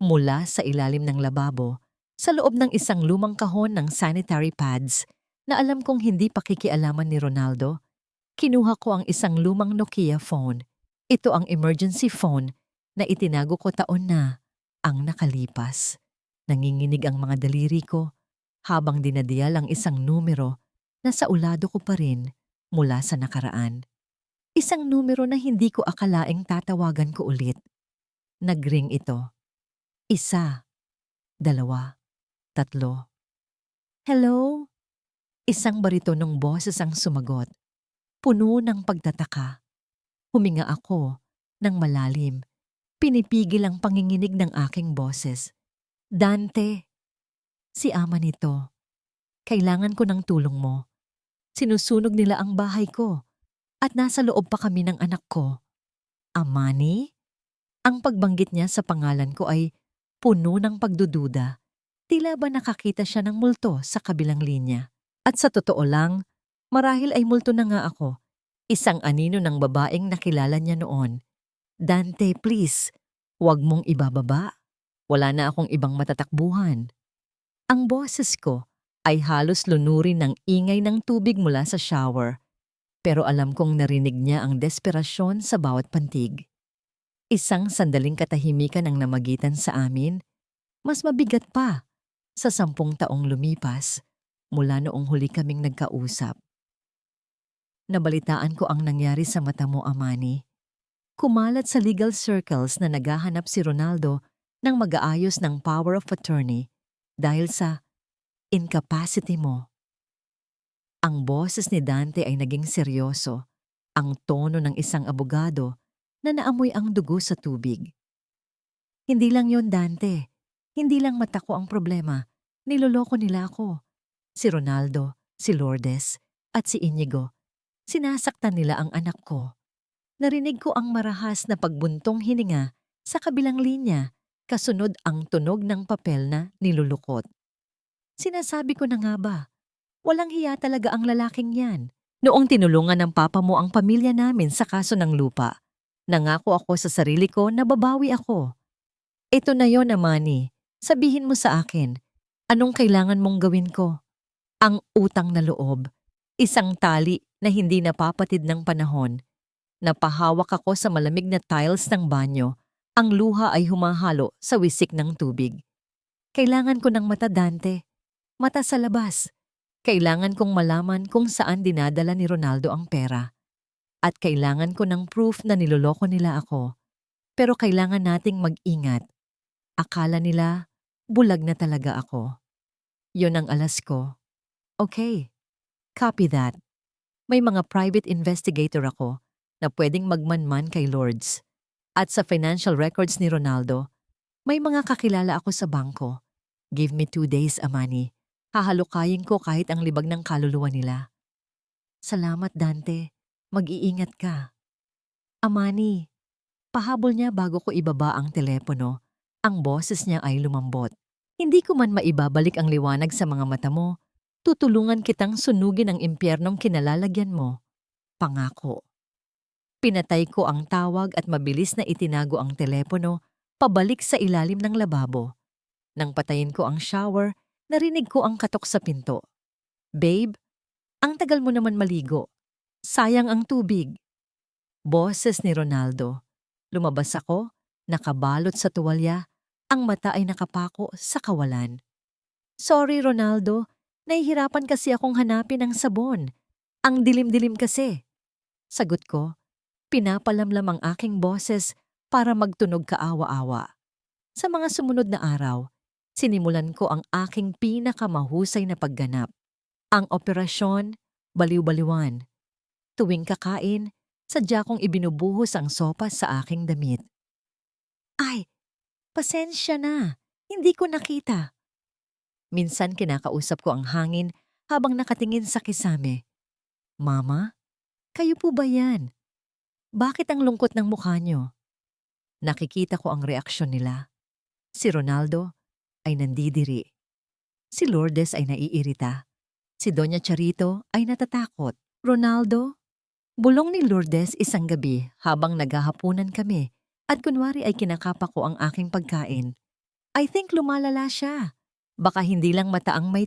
Mula sa ilalim ng lababo, sa loob ng isang lumang kahon ng sanitary pads na alam kong hindi pakikialaman ni Ronaldo, kinuha ko ang isang lumang Nokia phone. Ito ang emergency phone na itinago ko taon na ang nakalipas. Nanginginig ang mga daliri ko habang dinadial ang isang numero na sa ulado ko pa rin mula sa nakaraan. Isang numero na hindi ko akalaing tatawagan ko ulit. Nagring ito. 1, 2, 3. Hello? Isang baritonong boses ang sumagot. Puno ng pagtataka. Huminga ako ng malalim. Pinipigil ang panginginig ng aking boses. Dante, si ama nito. Kailangan ko ng tulong mo. Sinusunog nila ang bahay ko at nasa loob pa kami ng anak ko. Amani? Ang pagbanggit niya sa pangalan ko ay puno ng pagdududa. Tila ba nakakita siya ng multo sa kabilang linya? At sa totoo lang, marahil ay multo na nga ako. Isang anino ng babaeng nakilala niya noon. Dante, please, huwag mong ibababa. Wala na akong ibang matatakbuhan. Ang boses ko ay halos lunurin ng ingay ng tubig mula sa shower. Pero alam kong narinig niya ang desperasyon sa bawat pantig. Isang sandaling katahimikan ang namagitan sa amin. Mas mabigat pa sa 10 taong lumipas mula noong huli kaming nagkausap. Nabalitaan ko ang nangyari sa mata mo, Amani. Kumalat sa legal circles na naghahanap si Ronaldo ng mag-aayos ng power of attorney dahil sa incapacity mo. Ang boses ni Dante ay naging seryoso, ang tono ng isang abogado na naamoy ang dugo sa tubig. Hindi lang yon, Dante. Hindi lang mata ko ang problema. Niloloko nila ako. Si Ronaldo, si Lourdes, at si Inigo. Sinasaktan nila ang anak ko. Narinig ko ang marahas na pagbuntong hininga sa kabilang linya, kasunod ang tunog ng papel na nilulukot. Sinasabi ko na nga ba, walang hiya talaga ang lalaking yan. Noong tinulungan ng papa mo ang pamilya namin sa kaso ng lupa, nangako ako sa sarili ko na babawi ako. Ito na yon, Amani. Sabihin mo sa akin, anong kailangan mong gawin ko? Ang utang na loob, isang tali na hindi napapatid ng panahon. Napahawak ako sa malamig na tiles ng banyo. Ang luha ay humahalo sa wisik ng tubig. Kailangan ko ng mata, Dante. Mata sa labas. Kailangan kong malaman kung saan dinadala ni Ronaldo ang pera. At kailangan ko ng proof na niloloko nila ako. Pero kailangan nating mag-ingat. Akala nila, bulag na talaga ako. Yon ang alas ko. Okay, copy that. May mga private investigator ako na pwedeng magmanman kay Lourdes. At sa financial records ni Ronaldo, may mga kakilala ako sa bangko. Give me 2 days, Amani. Hahalukayin ko kahit ang libag ng kaluluwa nila. Salamat, Dante. Mag-iingat ka. Amani, pahabol niya bago ko ibaba ang telepono. Ang boses niya ay lumambot. Hindi ko man maibabalik ang liwanag sa mga mata mo. Tutulungan kitang sunugin ang impyernong kinalalagyan mo. Pangako. Pinatay ko ang tawag at mabilis na itinago ang telepono pabalik sa ilalim ng lababo. Nang patayin ko ang shower, narinig ko ang katok sa pinto. Babe, ang tagal mo naman maligo. Sayang ang tubig. Boses ni Ronaldo. Lumabas ako, nakabalot sa tuwalya, ang mata ay nakapako sa kawalan. Sorry, Ronaldo. Nahihirapan kasi akong hanapin ang sabon. Ang dilim-dilim kasi. Sagot ko, pinapalamlam ang aking boses para magtunog kaawa-awa. Sa mga sumunod na araw, sinimulan ko ang aking pinakamahusay na pagganap. Ang operasyon, baliw-baliwan. Tuwing kakain, sadya kong ibinubuhos ang sopas sa aking damit. Ay, pasensya na. Hindi ko nakita. Minsan kinakausap ko ang hangin habang nakatingin sa kisame. Mama, kayo po ba yan? Bakit ang lungkot ng mukha niyo? Nakikita ko ang reaksyon nila. Si Ronaldo ay nandidiri. Si Lourdes ay naiirita. Si Doña Charito ay natatakot. Ronaldo, bulong ni Lourdes isang gabi habang naghahapunan kami at kunwari ay kinakapa ko ang aking pagkain. I think lumalala siya. Baka hindi lang mata ang may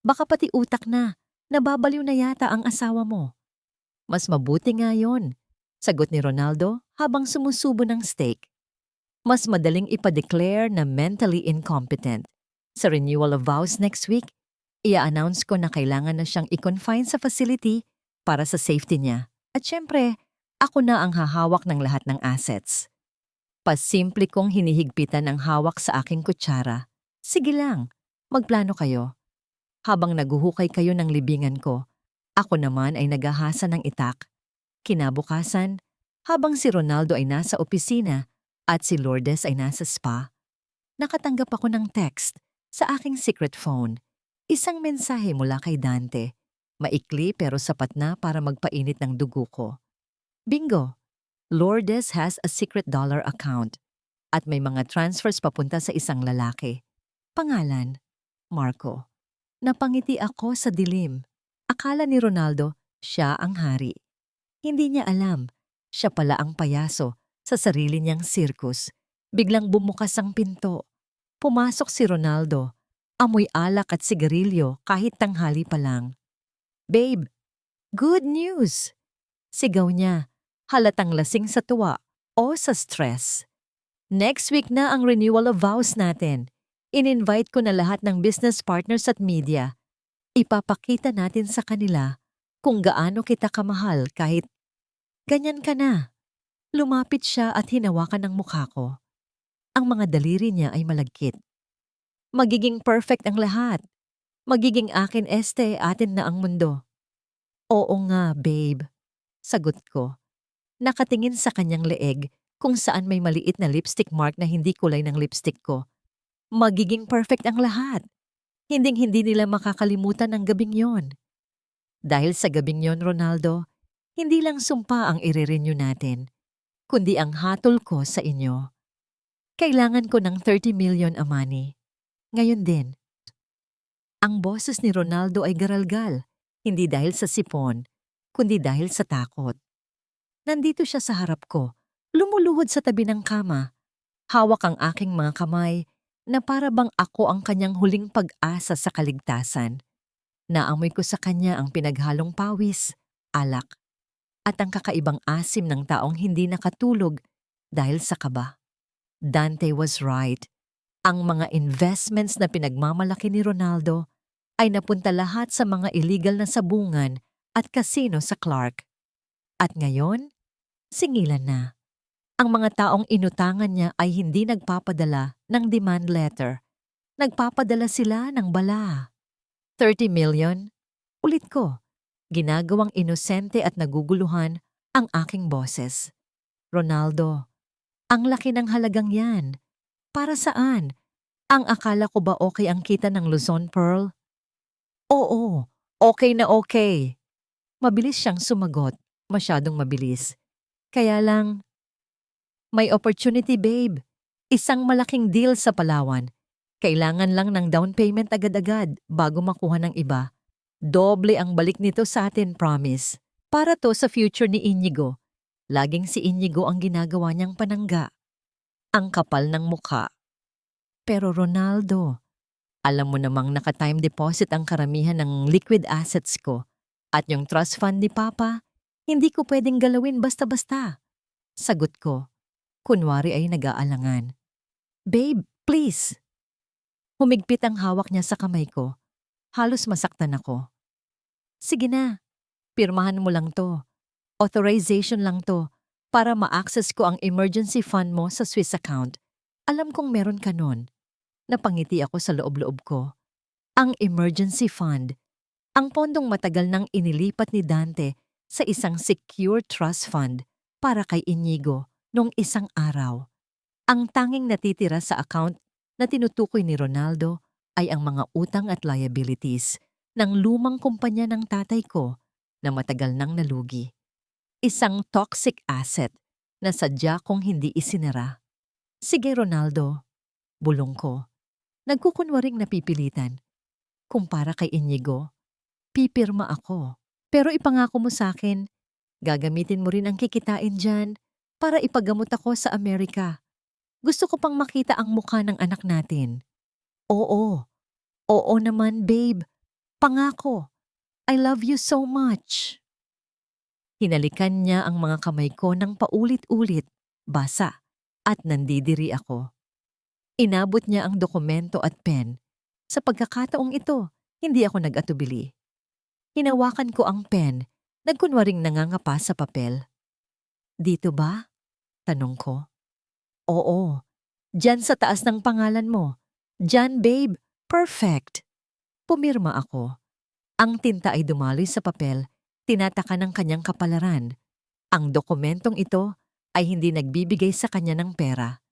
baka pati utak na. Nababaliw na yata ang asawa mo. Mas mabuti nga yon, sagot ni Ronaldo habang sumusubo ng steak. Mas madaling ipa-declare na mentally incompetent. Sa renewal of vows next week, i-announce ko na kailangan na siyang i-confine sa facility para sa safety niya. At syempre, ako na ang hahawak ng lahat ng assets. Pasimple kong hinihigpitan ang hawak sa aking kutsara. Sige lang, magplano kayo. Habang naguhukay kayo ng libingan ko, ako naman ay naghahasa ng itak. Kinabukasan, habang si Ronaldo ay nasa opisina at si Lourdes ay nasa spa, nakatanggap ako ng text sa aking secret phone. Isang mensahe mula kay Dante. Maikli pero sapat na para magpainit ng dugo ko. Bingo! Lourdes has a secret dollar account at may mga transfers papunta sa isang lalaki. Pangalan, Marco. Napangiti ako sa dilim. Akala ni Ronaldo, siya ang hari. Hindi niya alam, siya pala ang payaso sa sarili niyang sirkus. Biglang bumukas ang pinto. Pumasok si Ronaldo. Amoy alak at sigarilyo kahit tanghali pa lang. Babe, good news! Sigaw niya, halatang lasing sa tuwa o sa stress. Next week na ang renewal of vows natin. In-invite ko na lahat ng business partners at media. Ipapakita natin sa kanila kung gaano kita kamahal kahit ganyan ka na. Lumapit siya at hinawakan ang mukha ko. Ang mga daliri niya ay malagkit. Magiging perfect ang lahat. Magiging akin atin na ang mundo. Oo nga, babe. Sagot ko. Nakatingin sa kanyang leeg kung saan may maliit na lipstick mark na hindi kulay ng lipstick ko. Magiging perfect ang lahat. Hinding-hindi nila makakalimutan ang gabing yon. Dahil sa gabing yon, Ronaldo, hindi lang sumpa ang ire-renew natin, kundi ang hatol ko sa inyo. Kailangan ko ng 30 million a money. Ngayon din. Ang boses ni Ronaldo ay garalgal, hindi dahil sa sipon, kundi dahil sa takot. Nandito siya sa harap ko, lumuluhod sa tabi ng kama. Hawak ang aking mga kamay na para bang ako ang kanyang huling pag-asa sa kaligtasan. Naamoy ko sa kanya ang pinaghalong pawis, alak, at ang kakaibang asim ng taong hindi nakatulog dahil sa kaba. Dante was right. Ang mga investments na pinagmamalaki ni Ronaldo ay napunta lahat sa mga illegal na sabungan at kasino sa Clark. At ngayon, singilan na. Ang mga taong inutangan niya ay hindi nagpapadala ng demand letter. Nagpapadala sila ng bala. 30 million? Ulit ko. Ginagawang inosente at naguguluhan ang aking boses. Ronaldo, ang laki ng halagang yan. Para saan? Ang akala ko ba okay ang kita ng Luzon Pearl? Oo, okay na okay. Mabilis siyang sumagot. Masyadong mabilis. Kaya lang, may opportunity, babe. Isang malaking deal sa Palawan. Kailangan lang ng down payment agad-agad bago makuha ng iba. Doble ang balik nito sa atin, promise. Para to sa future ni Inigo. Laging si Inigo ang ginagawa niyang panangga. Ang kapal ng mukha. Pero Ronaldo, alam mo namang naka-time deposit ang karamihan ng liquid assets ko. At yung trust fund ni Papa, hindi ko pwedeng galawin basta-basta. Sagot ko. Kunwari ay nag-aalangan. Babe, please. Humigpit ang hawak niya sa kamay ko. Halos masaktan ako. Sige na, pirmahan mo lang to. Authorization lang to para ma-access ko ang emergency fund mo sa Swiss account. Alam kong meron ka nun. Napangiti ako sa loob-loob ko. Ang emergency fund, ang pondong matagal nang inilipat ni Dante sa isang secure trust fund para kay Inigo noong isang araw. Ang tanging natitira sa account na tinutukoy ni Ronaldo ay ang mga utang at liabilities ng lumang kumpanya ng tatay ko na matagal nang nalugi. Isang toxic asset na sadya kong hindi isinara. Sige Ronaldo, bulong ko. Nagkukunwaring napipilitan. kumpara kay Inigo. Pipirma ako. Pero ipangako mo sa akin, gagamitin mo rin ang kikitain dyan para ipagamot ako sa Amerika. Gusto ko pang makita ang mukha ng anak natin. Oo. Oo naman, babe. Pangako. I love you so much. Hinalikan niya ang mga kamay ko ng paulit-ulit, basa, at nandidiri ako. Inabot niya ang dokumento at pen. Sa pagkakataong ito, hindi ako nag-atubili. Hinawakan ko ang pen, nagkunwaring nangangapa sa papel. Dito ba? Tanong ko. Oo. Diyan sa taas ng pangalan mo. Diyan, babe. Perfect. Pumirma ako. Ang tinta ay dumaloy sa papel, tinataka ng kanyang kapalaran. Ang dokumentong ito ay hindi nagbibigay sa kanya ng pera.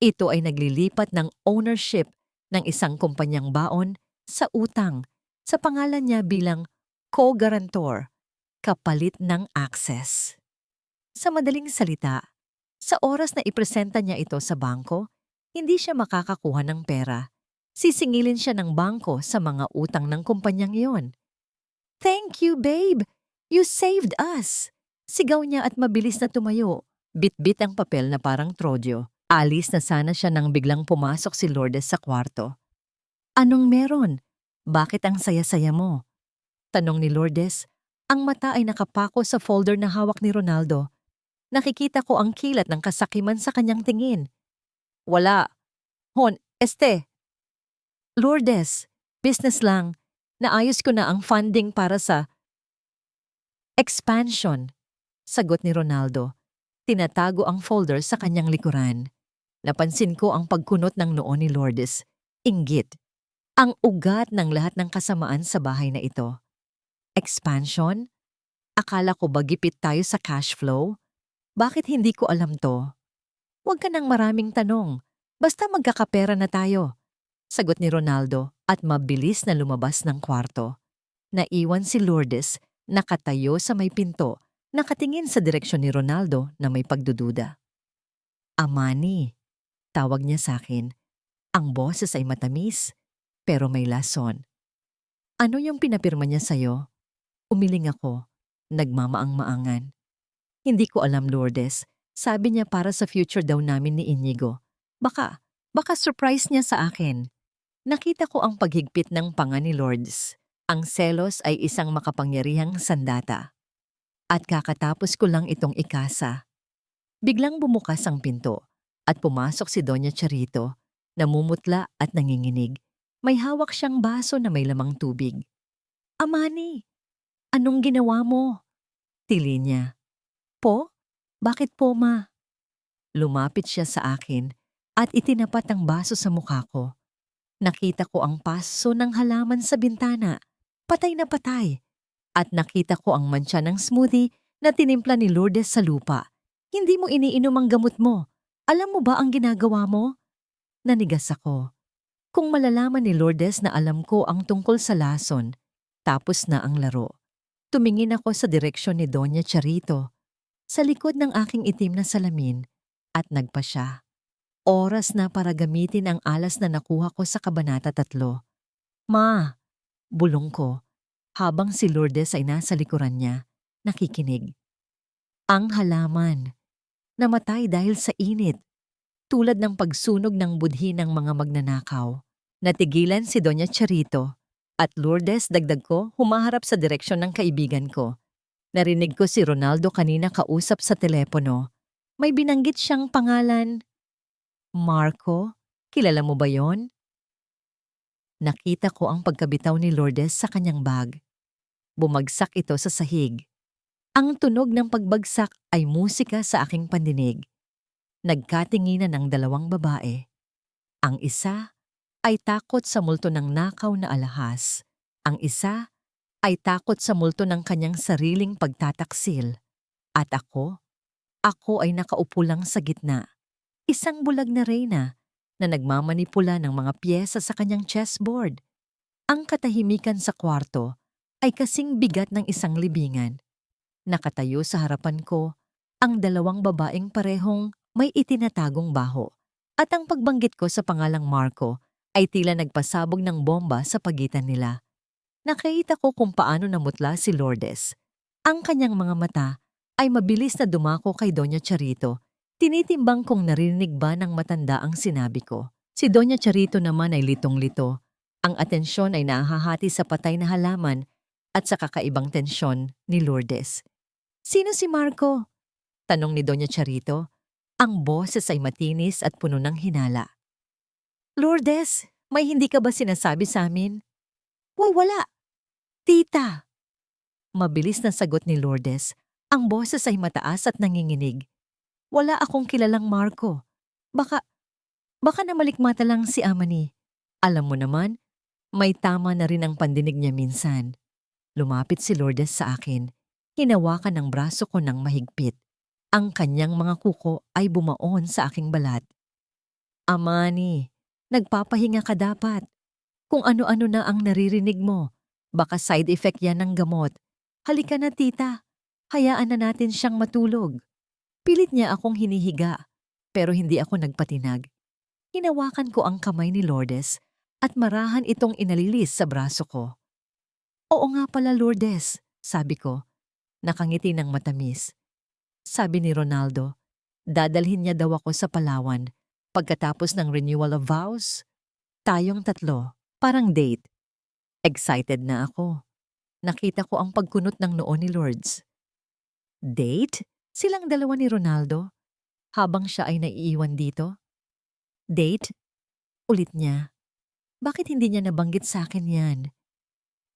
Ito ay naglilipat ng ownership ng isang kumpanyang baon sa utang sa pangalan niya bilang co-guarantor, kapalit ng access. Sa madaling salita, sa oras na ipresenta niya ito sa bangko, hindi siya makakakuha ng pera. Sisingilin siya ng bangko sa mga utang ng kumpanyang iyon. Thank you, babe! You saved us! Sigaw niya at mabilis na tumayo. Bit-bit ang papel na parang trodyo. Alis na sana siya nang biglang pumasok si Lourdes sa kwarto. Anong meron? Bakit ang saya-saya mo? Tanong ni Lourdes. Ang mata ay nakapako sa folder na hawak ni Ronaldo. Nakikita ko ang kilat ng kasakiman sa kanyang tingin. Wala. Hon, Lourdes, business lang. Naayos ko na ang funding para sa expansion. Sagot ni Ronaldo. Tinatago ang folder sa kanyang likuran. Napansin ko ang pagkunot ng noo ni Lourdes. Inggit. Ang ugat ng lahat ng kasamaan sa bahay na ito. Expansion? Akala ko ba gipit tayo sa cash flow? Bakit hindi ko alam to? Huwag ka nang maraming tanong. Basta magkakapera na tayo. Sagot ni Ronaldo at mabilis na lumabas ng kwarto. Naiwan si Lourdes nakatayo sa may pinto, nakatingin sa direksyon ni Ronaldo na may pagdududa. Amani, tawag niya sa akin. Ang boses ay matamis, pero may lason. Ano yung pinapirma niya sa'yo? Umiling ako, nagmamaang-maangan. Hindi ko alam, Lourdes. Sabi niya para sa future daw namin ni Inigo. Baka surprise niya sa akin. Nakita ko ang paghigpit ng panga ni Lourdes. Ang selos ay isang makapangyarihang sandata. At kakatapos ko lang itong ikasa. Biglang bumukas ang pinto at pumasok si Doña Charito, namumutla at nanginginig. May hawak siyang baso na may lamang tubig. Amani, anong ginawa mo? Tili niya. Po? Bakit po, ma? Lumapit siya sa akin at itinapat ang baso sa mukha ko. Nakita ko ang paso ng halaman sa bintana, patay na patay. At nakita ko ang mantsa ng smoothie na tinimpla ni Lourdes sa lupa. Hindi mo iniinom ang gamot mo. Alam mo ba ang ginagawa mo? Nanigas ako. Kung malalaman ni Lourdes na alam ko ang tungkol sa lason, tapos na ang laro. Tumingin ako sa direksyon ni Doña Charito, sa likod ng aking itim na salamin, at nagpa siya. Oras na para gamitin ang alas na nakuha ko sa Kabanata 3. Ma, bulong ko, habang si Lourdes ay nasa likuran niya, nakikinig. Ang halaman, namatay dahil sa init, tulad ng pagsunog ng budhi ng mga magnanakaw. Natigilan si Doña Charito, at Lourdes, dagdag ko, humaharap sa direksyon ng kaibigan ko. Narinig ko si Ronaldo kanina kausap sa telepono. May binanggit siyang pangalan. Marco, kilala mo ba yon? Nakita ko ang pagkabitaw ni Lourdes sa kanyang bag. Bumagsak ito sa sahig. Ang tunog ng pagbagsak ay musika sa aking pandinig. Nagkatinginan ang dalawang babae. Ang isa ay takot sa multo ng nakaw na alahas. Ang isa ay takot sa multo ng kanyang sariling pagtataksil. At ako ay nakaupo lang sa gitna. Isang bulag na reyna na nagmamanipula ng mga piyesa sa kanyang chessboard. Ang katahimikan sa kwarto ay kasing bigat ng isang libingan. Nakatayo sa harapan ko ang dalawang babaeng parehong may itinatagong baho. At ang pagbanggit ko sa pangalang Marco ay tila nagpasabog ng bomba sa pagitan nila. Nakita ko kung paano namutla si Lourdes. Ang kanyang mga mata ay mabilis na dumako kay Doña Charito. Tinitimbang kung narinig ba ng matanda ang sinabi ko. Si Doña Charito naman ay litong-lito. Ang atensyon ay nahahati sa patay na halaman at sa kakaibang tensyon ni Lourdes. "Sino si Marco?" tanong ni Doña Charito. Ang boses ay matinis at puno ng hinala. "Lourdes, may hindi ka ba sinasabi sa amin?" "Uy, wala, tita." Mabilis na sagot ni Lourdes. Ang boses ay mataas at nanginginig. "Wala akong kilalang Marco. Baka namalikmata lang si Amani. Alam mo naman, may tama na rin ang pandinig niya minsan." Lumapit si Lourdes sa akin. Hinawakan ng braso ko ng mahigpit. Ang kanyang mga kuko ay bumaon sa aking balat. "Amani, nagpapahinga ka dapat. Kung ano-ano na ang naririnig mo, baka side effect yan ng gamot. Halika na tita, hayaan na natin siyang matulog." Pilit niya akong hinihiga, pero hindi ako nagpatinag. Hinawakan ko ang kamay ni Lourdes at marahan itong inalilis sa braso ko. "Oo nga pala Lourdes," sabi ko. Nakangiti ng matamis. Sabi ni Ronaldo, dadalhin niya daw ako sa Palawan pagkatapos ng renewal of vows. Tayong tatlo, parang date. Excited na ako. Nakita ko ang pagkunot ng noo ni Lourdes. Date? Silang dalawa ni Ronaldo? Habang siya ay naiiwan dito? Date? Ulit niya. Bakit hindi niya nabanggit sa akin yan?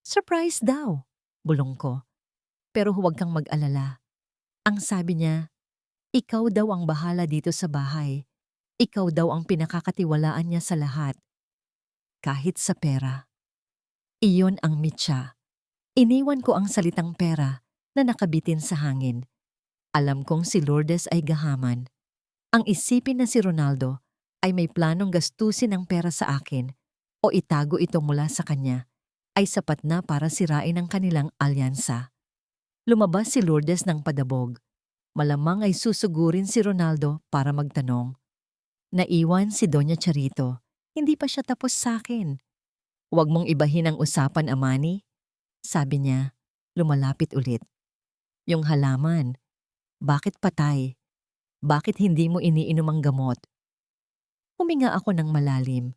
Surprise daw, bulong ko. Pero huwag kang mag-alala. Ang sabi niya, ikaw daw ang bahala dito sa bahay. Ikaw daw ang pinakakatiwalaan niya sa lahat. Kahit sa pera. Iyon ang mitya. Iniwan ko ang salitang pera na nakabitin sa hangin. Alam kong si Lourdes ay gahaman. Ang isipin na si Ronaldo ay may planong gastusin ang pera sa akin o itago ito mula sa kanya ay sapat na para sirain ang kanilang alyansa. Lumabas si Lourdes ng padabog. Malamang ay susugurin si Ronaldo para magtanong. Naiwan si Doña Charito. Hindi pa siya tapos sa akin. "Huwag mong ibahin ang usapan, Amani," sabi niya. Lumalapit ulit. "Yung halaman, bakit patay? Bakit hindi mo iniinom ang gamot?" Huminga ako ng malalim.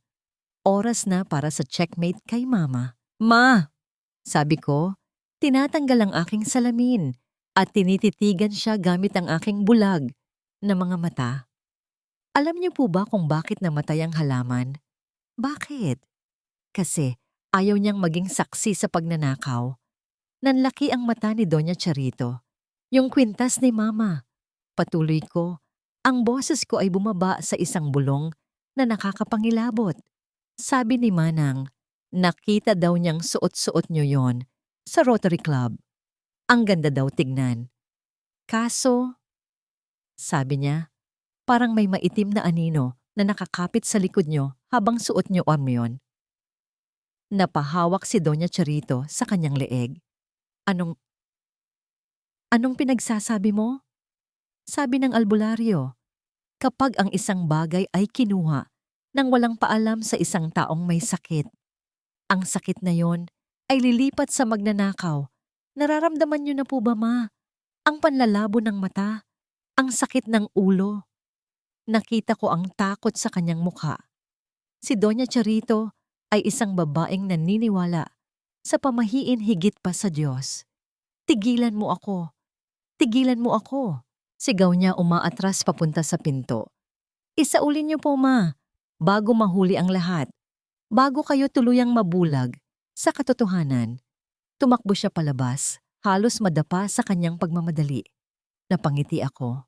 Oras na para sa checkmate kay Mama. "Ma!" sabi ko. Tinatanggal ang aking salamin at tinititigan siya gamit ang aking bulag na mga mata. Alam niyo po ba kung bakit namatay ang halaman? Bakit? Kasi ayaw niyang maging saksi sa pagnanakaw. Nanlaki ang mata ni Doña Charito. Yung kwintas ni Mama. Patuloy ko. Ang boses ko ay bumaba sa isang bulong na nakakapangilabot. Sabi ni Manang, nakita daw niyang suot-suot niyo yon sa Rotary Club. Ang ganda daw tignan. Kaso, sabi niya, parang may maitim na anino na nakakapit sa likod niyo habang suot niyo yon. Napahawak si Doña Charito sa kanyang leeg. Anong pinagsasabi mo? Sabi ng albularyo, kapag ang isang bagay ay kinuha nang walang paalam sa isang taong may sakit, ang sakit na yon ay lilipat sa magnanakaw. Nararamdaman niyo na po ba, Ma? Ang panlalabo ng mata, ang sakit ng ulo. Nakita ko ang takot sa kanyang mukha. Si Doña Charito ay isang babaeng naniniwala sa pamahiin higit pa sa Diyos. "Tigilan mo ako! Tigilan mo ako!" Sigaw niya umaatras papunta sa pinto. "Isaulin niyo po, Ma, bago mahuli ang lahat. Bago kayo tuluyang mabulag sa katotohanan." Tumakbo siya palabas, halos madapa sa kanyang pagmamadali. Napangiti ako.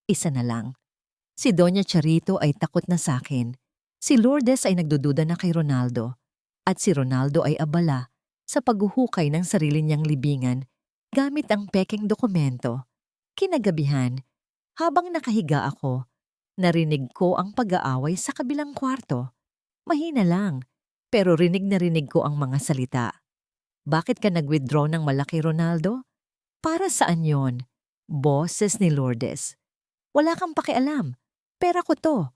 Isa na lang. Si Doña Charito ay takot na sa akin. Si Lourdes ay nagdududa na kay Ronaldo. At si Ronaldo ay abala sa paghuhukay ng sarili niyang libingan gamit ang pekeng dokumento. Kinagabihan, habang nakahiga ako, narinig ko ang pag-aaway sa kabilang kwarto. Mahina lang, pero rinig na rinig ko ang mga salita. "Bakit ka nag-withdraw ng malaki, Ronaldo? Para saan yon?" Boses ni Lourdes. "Wala kang pakialam. Pera ko to.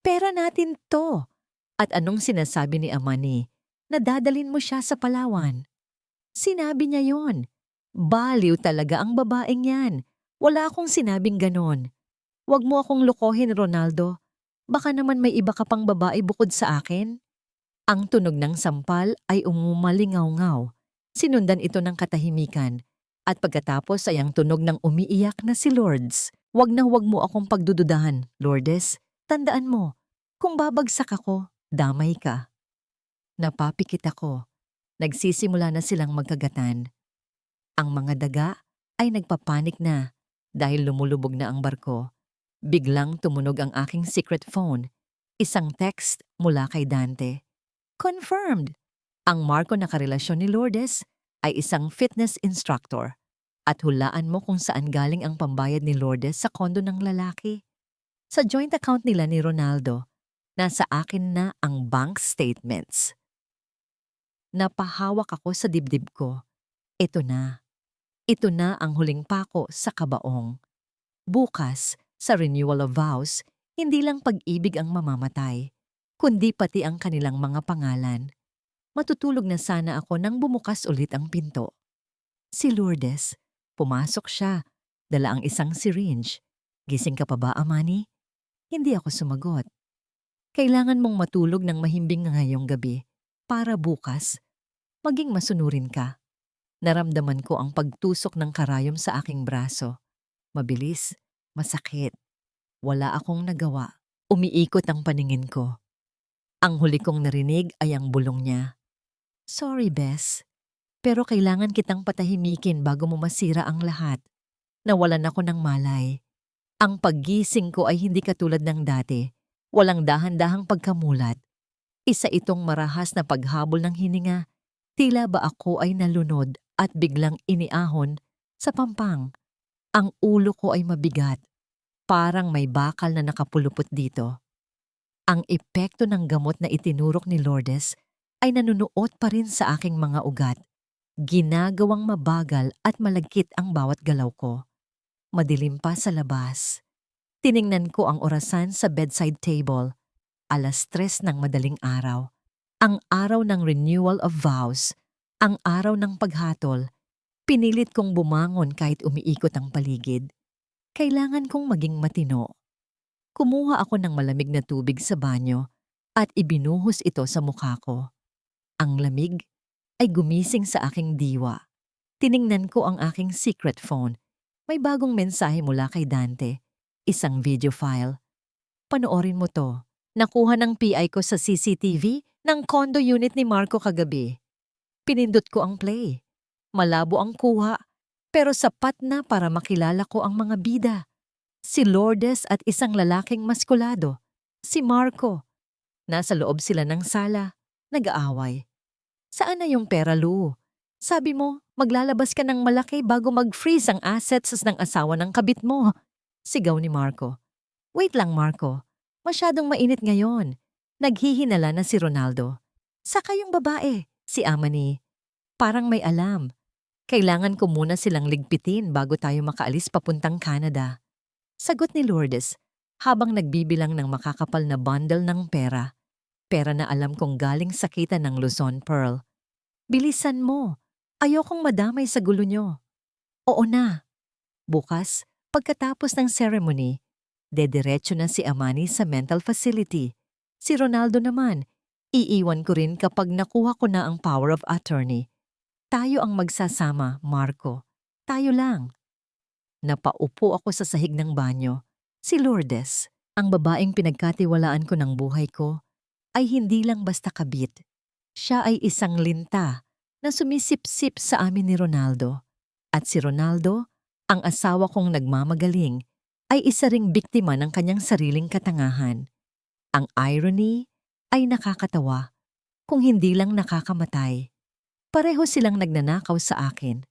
Pera natin to." "At anong sinasabi ni Amani na dadalin mo siya sa Palawan?" Sinabi niya yon. Baliw talaga ang babaeng yan. Wala akong sinabing ganon. Huwag mo akong lokohin, Ronaldo. Baka naman may iba ka pang babae bukod sa akin. Ang tunog ng sampal ay umumalingaw-ngaw. Sinundan ito ng katahimikan. At pagkatapos ay ang tunog ng umiiyak na si Lourdes. Huwag na huwag mo akong pagdududahan, Lourdes. Tandaan mo, kung babagsak ako, damay ka. Napapikit ako. Nagsisimula na silang magkagatan. Ang mga daga ay nagpapanik na dahil lumulubog na ang barko. Biglang tumunog ang aking secret phone. Isang text mula kay Dante. Confirmed! Ang Marco na karelasyon ni Lourdes ay isang fitness instructor. At hulaan mo kung saan galing ang pambayad ni Lourdes sa kondo ng lalaki. Sa joint account nila ni Ronaldo, nasa akin na ang bank statements. Napahawak ako sa dibdib ko. Ito na. Ito na ang huling pako sa kabaong. Bukas, sa renewal of vows, hindi lang pag-ibig ang mamamatay, kundi pati ang kanilang mga pangalan. Matutulog na sana ako nang bumukas ulit ang pinto. Si Lourdes, pumasok siya, dala ang isang syringe. Gising ka pa ba, Amani? Hindi ako sumagot. Kailangan mong matulog ng mahimbing ngayong gabi para bukas, maging masunurin ka. Naramdaman ko ang pagtusok ng karayom sa aking braso. Mabilis, masakit. Wala akong nagawa. Umiikot ang paningin ko. Ang huli kong narinig ay ang bulong niya. Sorry, Bes. Pero kailangan kitang patahimikin bago mo masira ang lahat. Nawalan ako ng malay. Ang paggising ko ay hindi katulad ng dati. Walang dahan-dahang pagkamulat. Isa itong marahas na paghabol ng hininga. Tila ba ako ay nalunod at biglang iniahon sa pampang. Ang ulo ko ay mabigat. Parang may bakal na nakapulupot dito. Ang epekto ng gamot na itinurok ni Lourdes ay nanunuot pa rin sa aking mga ugat. Ginagawang mabagal at malagkit ang bawat galaw ko. Madilim pa sa labas. Tiningnan ko ang orasan sa bedside table. 3:00 ng madaling araw. Ang araw ng renewal of vows. Ang araw ng paghatol. Pinilit kong bumangon kahit umiikot ang paligid. Kailangan kong maging matino. Kumuha ako ng malamig na tubig sa banyo at ibinuhos ito sa mukha ko. Ang lamig ay gumising sa aking diwa. Tiningnan ko ang aking secret phone. May bagong mensahe mula kay Dante. Isang video file. Panoorin mo to. Nakuha ng PI ko sa CCTV ng condo unit ni Marco kagabi. Pinindot ko ang play. Malabo ang kuha. Pero sapat na para makilala ko ang mga bida. Si Lourdes at isang lalaking maskulado, si Marco. Nasa loob sila ng sala, nag-aaway. Saan na yung pera, Lou? Sabi mo, maglalabas ka ng malaki bago mag-freeze ang assets ng asawa ng kabit mo. Sigaw ni Marco. Wait lang, Marco. Masyadong mainit ngayon. Naghihinala na si Ronaldo. Saka yung babae, si Amani. Parang may alam. Kailangan ko muna silang ligpitin bago tayo makaalis papuntang Canada. Sagot ni Lourdes habang nagbibilang ng makakapal na bundle ng pera. Pera na alam kong galing sa kita ng Luzon, Pearl. Bilisan mo. Ayokong madamay sa gulo nyo. Oo na. Bukas, pagkatapos ng ceremony, dediretso na si Amani sa mental facility. Si Ronaldo naman, iiwan ko rin kapag nakuha ko na ang power of attorney. Tayo ang magsasama, Marco. Tayo lang. Napaupo ako sa sahig ng banyo. Si Lourdes, ang babaeng pinagkatiwalaan ko ng buhay ko, ay hindi lang basta kabit. Siya ay isang linta na sumisipsip sa amin ni Ronaldo. At si Ronaldo, ang asawa kong nagmamagaling, ay isa ring biktima ng kanyang sariling katangahan. Ang irony ay nakakatawa, kung hindi lang nakakamatay. Pareho silang nagnanakaw sa akin,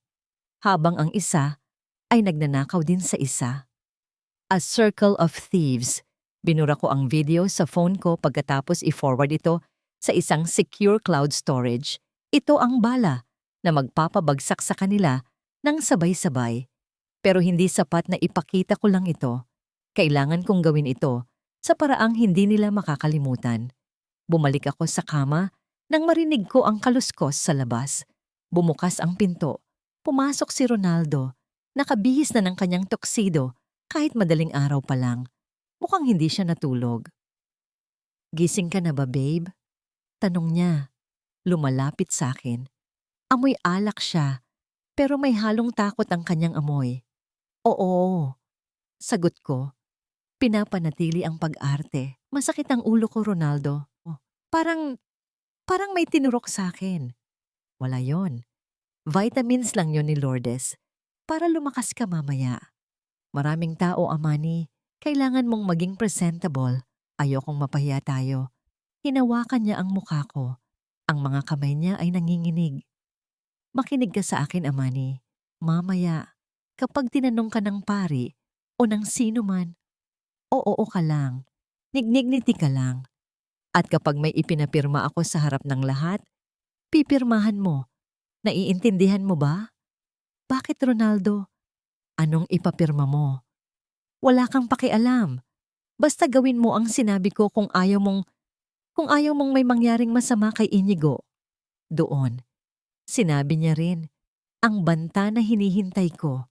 habang ang isa ay nagnanakaw din sa isa. A circle of thieves. Binura ko ang video sa phone ko pagkatapos i-forward ito sa isang secure cloud storage. Ito ang bala na magpapabagsak sa kanila ng sabay-sabay. Pero hindi sapat na ipakita ko lang ito. Kailangan kong gawin ito sa paraang hindi nila makakalimutan. Bumalik ako sa kama nang marinig ko ang kaluskos sa labas. Bumukas ang pinto. Pumasok si Ronaldo. Nakabihis na ng kanyang tuxedo kahit madaling araw pa lang. Mukhang hindi siya natulog. "Gising ka na ba, babe?" Tanong niya. Lumalapit sa akin. Amoy alak siya, pero may halong takot ang kanyang amoy. "Oo," sagot ko. Pinapanatili ang pag-arte. "Masakit ang ulo ko, Ronaldo." Oh, parang may tinurok sa akin. "Wala yon. Vitamins lang yon ni Lourdes. Para lumakas ka mamaya. Maraming tao, Amani. Kailangan mong maging presentable. Ayokong mapahiya tayo." Hinawakan niya ang mukha ko. Ang mga kamay niya ay nanginginig. "Makinig ka sa akin, Amani. Mamaya, kapag tinanong ka ng pari o ng sino man, oo ka lang. Nignigniti ka lang. At kapag may ipinapirma ako sa harap ng lahat, pipirmahan mo. Naiintindihan mo ba?" "Bakit, Ronaldo? Anong ipapirma mo?" "Wala kang pakialam. Basta gawin mo ang sinabi ko kung ayaw mong may mangyaring masama kay Inigo." Doon, sinabi niya rin, ang banta na hinihintay ko.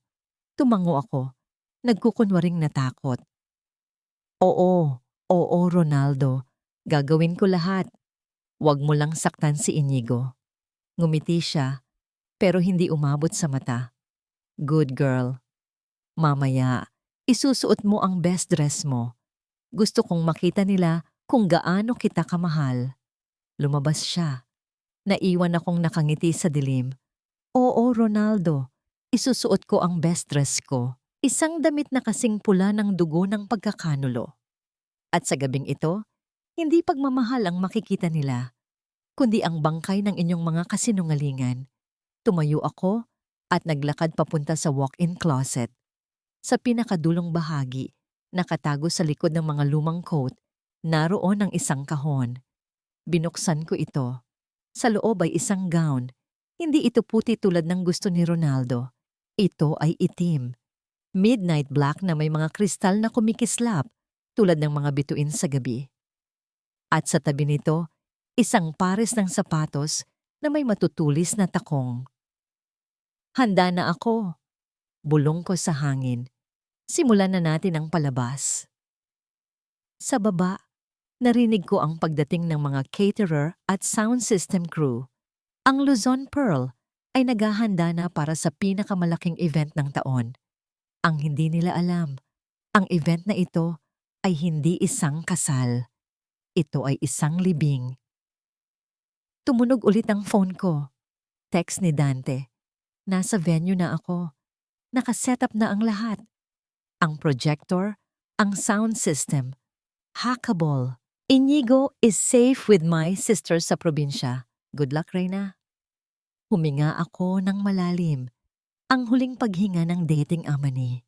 Tumango ako, nagkukunwaring natakot. Oo, oo, Ronaldo. Gagawin ko lahat. Huwag mo lang saktan si Inigo." Ngumiti siya, pero hindi umabot sa mata. "Good girl. Mamaya, isusuot mo ang best dress mo. Gusto kong makita nila kung gaano kita kamahal." Lumabas siya. Naiwan akong nakangiti sa dilim. "Oo, Ronaldo. Isusuot ko ang best dress ko. Isang damit na kasing pula ng dugo ng pagkakanulo. At sa gabing ito, hindi pagmamahal ang makikita nila, kundi ang bangkay ng inyong mga kasinungalingan." Tumayo ako at naglakad papunta sa walk-in closet. Sa pinakadulong bahagi, nakatago sa likod ng mga lumang coat, naroon ang isang kahon. Binuksan ko ito. Sa loob ay isang gown. Hindi ito puti tulad ng gusto ni Ronaldo. Ito ay itim. Midnight black na may mga kristal na kumikislap tulad ng mga bituin sa gabi. At sa tabi nito, isang pares ng sapatos na may matutulis na takong. "Handa na ako." Bulong ko sa hangin. "Simulan na natin ang palabas." Sa baba, narinig ko ang pagdating ng mga caterer at sound system crew. Ang Luzon Pearl ay naghahanda na para sa pinakamalaking event ng taon. Ang hindi nila alam, ang event na ito ay hindi isang kasal. Ito ay isang libing. Tumunog ulit ang phone ko. Text ni Dante. Nasa venue na ako. Nakasetup na ang lahat. Ang projector, ang sound system. Hackable. Inigo is safe with my sister sa probinsya. Good luck, Reyna. Huminga ako ng malalim. Ang huling paghinga ng dating Amani.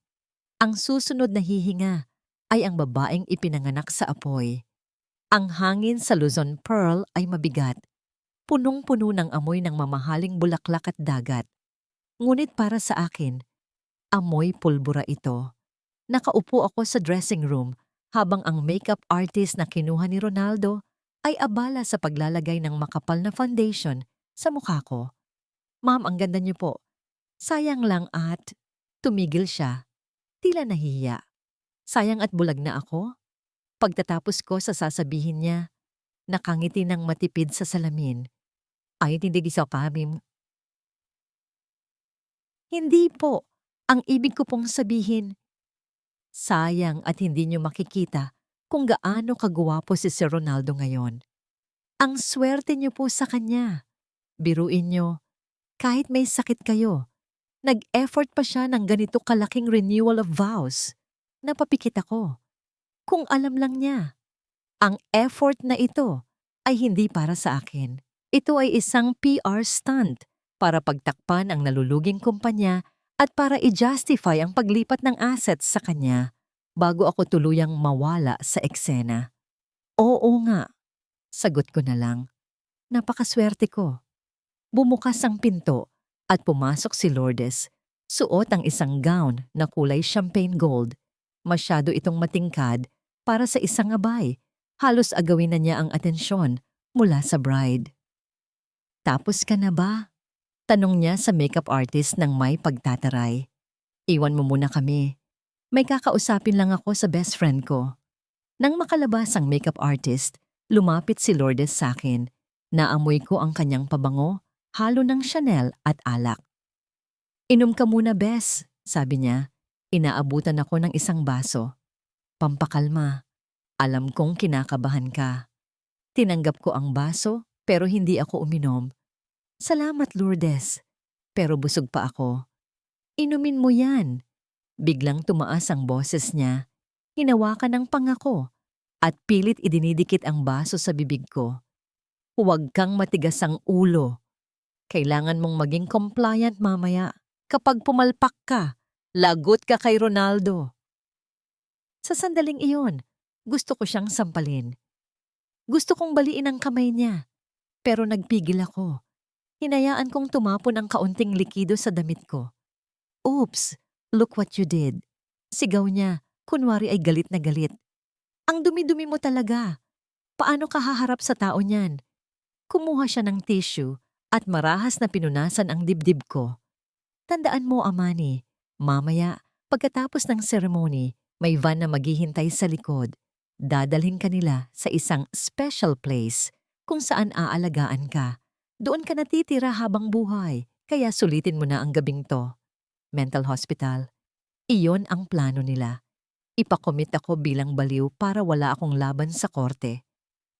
Ang susunod na hihinga ay ang babaeng ipinanganak sa apoy. Ang hangin sa Luzon Pearl ay mabigat. Punong-puno ng amoy ng mamahaling bulaklak at dagat. Ngunit para sa akin, amoy pulbura ito. Nakaupo ako sa dressing room habang ang makeup artist na kinuha ni Ronaldo ay abala sa paglalagay ng makapal na foundation sa mukha ko. "Ma'am, ang ganda niyo po. Sayang lang at..." Tumigil siya. Tila nahihiya. Sayang at bulag na ako? Pagtatapos ko sa sasabihin niya, nakangiti ng matipid sa salamin. "Ay, hindi sa kami." "Hindi po. Ang ibig ko pong sabihin, sayang at hindi niyo makikita kung gaano kagwapo si Sir Ronaldo ngayon. Ang swerte niyo po sa kanya. Biruin niyo, kahit may sakit kayo, nag-effort pa siya ng ganito kalaking renewal of vows." Napapikit ako. Kung alam lang niya, ang effort na ito ay hindi para sa akin. Ito ay isang PR stunt para pagtakpan ang naluluging kumpanya at para i-justify ang paglipat ng assets sa kanya bago ako tuluyang mawala sa eksena. "Oo nga," sagot ko na lang. Napakaswerte ko. Bumukas ang pinto at pumasok si Lourdes. Suot ang isang gown na kulay champagne gold. Masyado itong matingkad para sa isang abay. Halos agawin na niya ang atensyon mula sa bride. "Tapos ka na ba?" Tanong niya sa makeup artist ng may pagtataray. Iwan mo muna kami. May kakausapin lang ako sa best friend ko. Nang makalabas ang makeup artist, lumapit si Lourdes sa akin. Naamoy ko ang kanyang pabango, halo ng Chanel at alak. Inom ka muna, Bes, sabi niya. Inaabutan ako ng isang baso. Pampakalma. Alam kong kinakabahan ka. Tinanggap ko ang baso pero hindi ako uminom. Salamat, Lourdes. Pero busog pa ako. Inumin mo yan. Biglang tumaas ang boses niya. Hinawakan ng pangako at pilit idinidikit ang baso sa bibig ko. Huwag kang matigas ang ulo. Kailangan mong maging compliant mamaya. Kapag pumalpak ka, lagot ka kay Ronaldo. Sa sandaling iyon, gusto ko siyang sampalin. Gusto kong baliin ang kamay niya, pero nagpigil ako. Hinayaan kong tumapon ang kaunting likido sa damit ko. Oops, look what you did. Sigaw niya, kunwari ay galit na galit. Ang dumi-dumi mo talaga. Paano ka haharap sa tao niyan? Kumuha siya ng tissue at marahas na pinunasan ang dibdib ko. Tandaan mo, Amani, mamaya, pagkatapos ng seremony, may van na maghihintay sa likod. Dadalhin ka nila sa isang special place kung saan aalagaan ka. Doon ka natitira habang buhay, kaya sulitin mo na ang gabing to. Mental hospital. Iyon ang plano nila. Ipakomit ako bilang baliw para wala akong laban sa korte.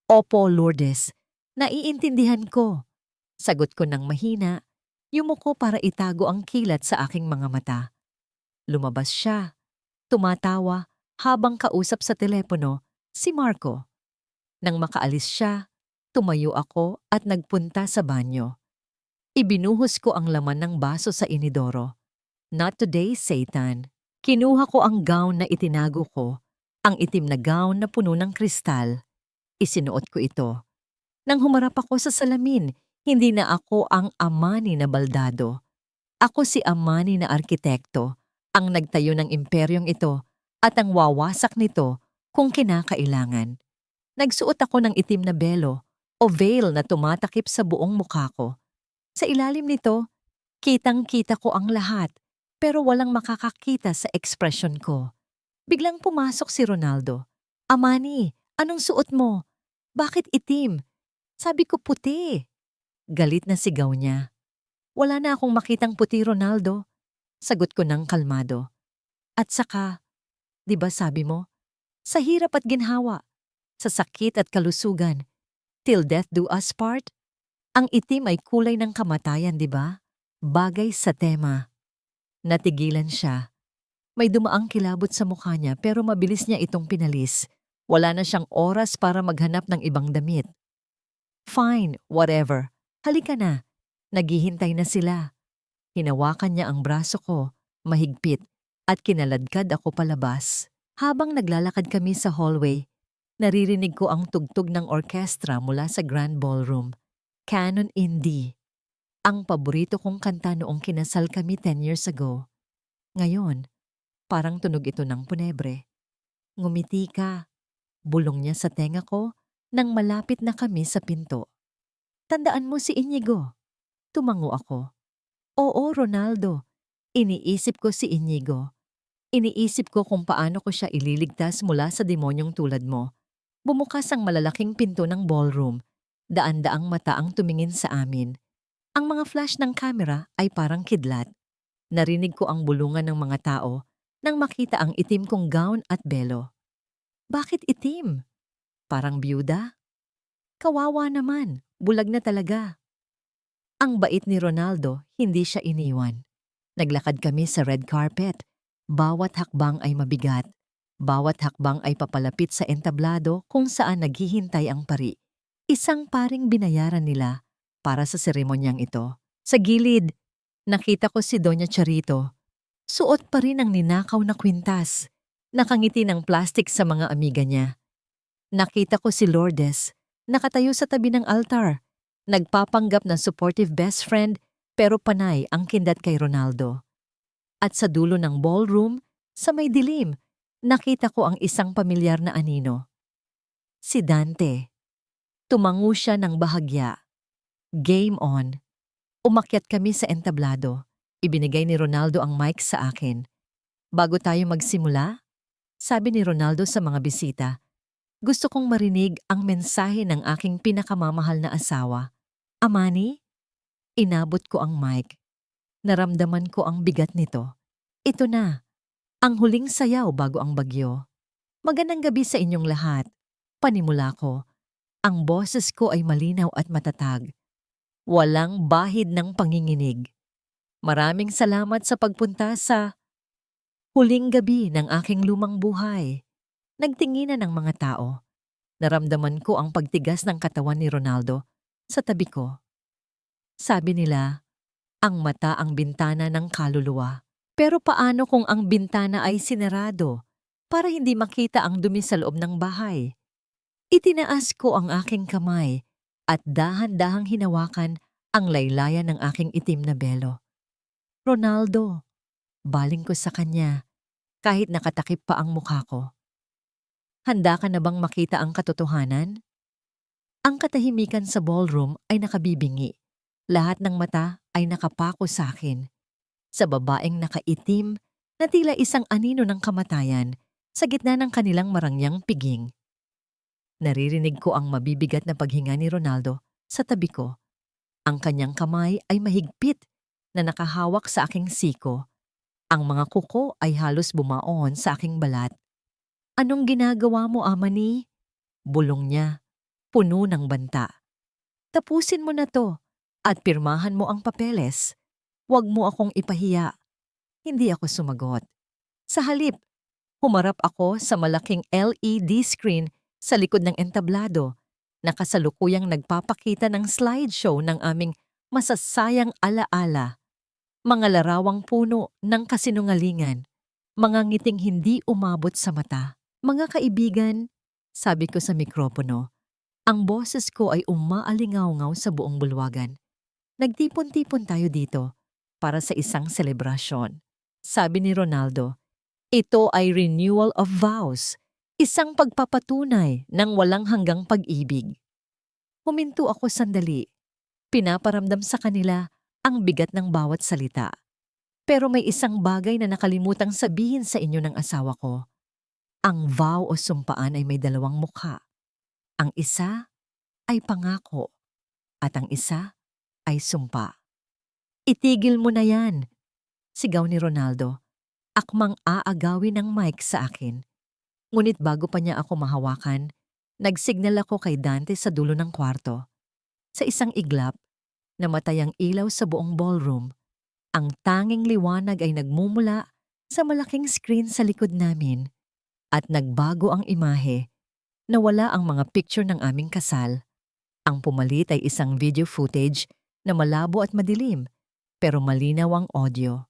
Opo, Lourdes. Naiintindihan ko. Sagot ko ng mahina. Yumuko para itago ang kilat sa aking mga mata. Lumabas siya. Tumatawa habang kausap sa telepono si Marco. Nang makaalis siya, tumayo ako at nagpunta sa banyo. Ibinuhos ko ang laman ng baso sa inidoro. Not today, Satan. Kinuha ko ang gown na itinago ko, ang itim na gown na puno ng kristal. Isinuot ko ito. Nang humarap ako sa salamin, hindi na ako ang Amani na baldado. Ako si Amani na arkitekto, ang nagtayo ng imperyong ito at ang wawasak nito kung kinakailangan. Nagsuot ako ng itim na belo o veil na tumatakip sa buong mukha ko. Sa ilalim nito, kitang-kita ko ang lahat pero walang makakakita sa ekspresyon ko. Biglang pumasok si Ronaldo. Amani, anong suot mo? Bakit itim? Sabi ko puti. Galit na sigaw niya. Wala na akong makitang puti, Ronaldo. Sagot ko ng kalmado. At saka, di ba sabi mo, sa hirap at ginhawa, sa sakit at kalusugan, till death do us part? Ang itim ay kulay ng kamatayan, di ba? Bagay sa tema. Natigilan siya. May dumaang kilabot sa mukha niya pero mabilis niya itong pinalis. Wala na siyang oras para maghanap ng ibang damit. Fine, whatever. Halika na. Naghihintay na sila. Hinawakan niya ang braso ko, mahigpit, at kinaladkad ako palabas. Habang naglalakad kami sa hallway, naririnig ko ang tugtog ng orkestra mula sa Grand Ballroom. Canon in D. Ang paborito kong kanta noong kinasal kami 10 years ago. Ngayon, parang tunog ito ng punebre. Ngumiti ka. Bulong niya sa tenga ko nang malapit na kami sa pinto. Tandaan mo si Inigo. Tumango ako. Oo, Ronaldo. Iniisip ko si Inigo. Iniisip ko kung paano ko siya ililigtas mula sa demonyong tulad mo. Bumukas ang malalaking pinto ng ballroom. Daan-daang mata ang tumingin sa amin. Ang mga flash ng camera ay parang kidlat. Narinig ko ang bulungan ng mga tao nang makita ang itim kong gown at belo. Bakit itim? Parang byuda? Kawawa naman, bulag na talaga. Ang bait ni Ronaldo, hindi siya iniwan. Naglakad kami sa red carpet. Bawat hakbang ay mabigat. Bawat hakbang ay papalapit sa entablado kung saan naghihintay ang pari. Isang paring binayaran nila para sa seremonyang ito. Sa gilid, nakita ko si Doña Charito. Suot pa rin ang ninakaw na kwintas. Nakangiti ng plastic sa mga amiga niya. Nakita ko si Lourdes, nakatayo sa tabi ng altar. Nagpapanggap na supportive best friend pero panay ang kindat kay Ronaldo. At sa dulo ng ballroom, sa may dilim, nakita ko ang isang pamilyar na anino. Si Dante. Tumango siya ng bahagya. Game on. Umakyat kami sa entablado. Ibinigay ni Ronaldo ang mic sa akin. Bago tayo magsimula, sabi ni Ronaldo sa mga bisita, gusto kong marinig ang mensahe ng aking pinakamamahal na asawa. Amani, inabot ko ang mic. Naramdaman ko ang bigat nito. Ito na, ang huling sayaw bago ang bagyo. Magandang gabi sa inyong lahat. Panimula ko. Ang boses ko ay malinaw at matatag. Walang bahid ng panginginig. Maraming salamat sa pagpunta sa huling gabi ng aking lumang buhay. Nagtinginan ng mga tao. Naramdaman ko ang pagtigas ng katawan ni Ronaldo sa tabi ko. Sabi nila, ang mata ang bintana ng kaluluwa. Pero paano kung ang bintana ay sinarado para hindi makita ang dumi sa loob ng bahay? Itinaas ko ang aking kamay at dahan-dahang hinawakan ang laylayan ng aking itim na belo. Ronaldo, baling ko sa kanya kahit nakatakip pa ang mukha ko. Handa ka na bang makita ang katotohanan? Ang katahimikan sa ballroom ay nakabibingi. Lahat ng mata ay nakapako sa akin. Sa babaeng nakaitim na tila isang anino ng kamatayan sa gitna ng kanilang marangyang piging. Naririnig ko ang mabibigat na paghinga ni Ronaldo sa tabi ko. Ang kanyang kamay ay mahigpit na nakahawak sa aking siko. Ang mga kuko ay halos bumaon sa aking balat. Anong ginagawa mo, Amani? Bulong niya, puno ng banta. Tapusin mo na to at pirmahan mo ang papeles. Huwag mo akong ipahiya. Hindi ako sumagot. Sa halip, humarap ako sa malaking LED screen sa likod ng entablado na kasalukuyang nagpapakita ng slideshow ng aming masasayang alaala. Mga larawang puno ng kasinungalingan, mga ngiting hindi umabot sa mata. Mga kaibigan, sabi ko sa mikropono, ang boses ko ay umaalingaw-ngaw sa buong bulwagan. Nagtipon-tipon tayo dito para sa isang selebrasyon. Sabi ni Ronaldo, ito ay renewal of vows, isang pagpapatunay ng walang hanggang pag-ibig. Huminto ako sandali. Pinaparamdam sa kanila ang bigat ng bawat salita. Pero may isang bagay na nakalimutang sabihin sa inyo ng asawa ko. Ang vow o sumpaan ay may dalawang mukha. Ang isa ay pangako at ang isa ay sumpa. Itigil mo na yan, sigaw ni Ronaldo. Akmang aagawin ng mic sa akin. Ngunit bago pa niya ako mahawakan, nagsignal ako kay Dante sa dulo ng kwarto. Sa isang iglap, namatay ang ilaw sa buong ballroom. Ang tanging liwanag ay nagmumula sa malaking screen sa likod namin at nagbago ang imahe. Nawala ang mga picture ng aming kasal. Ang pumalit ay isang video footage na malabo at madilim pero malinaw ang audio.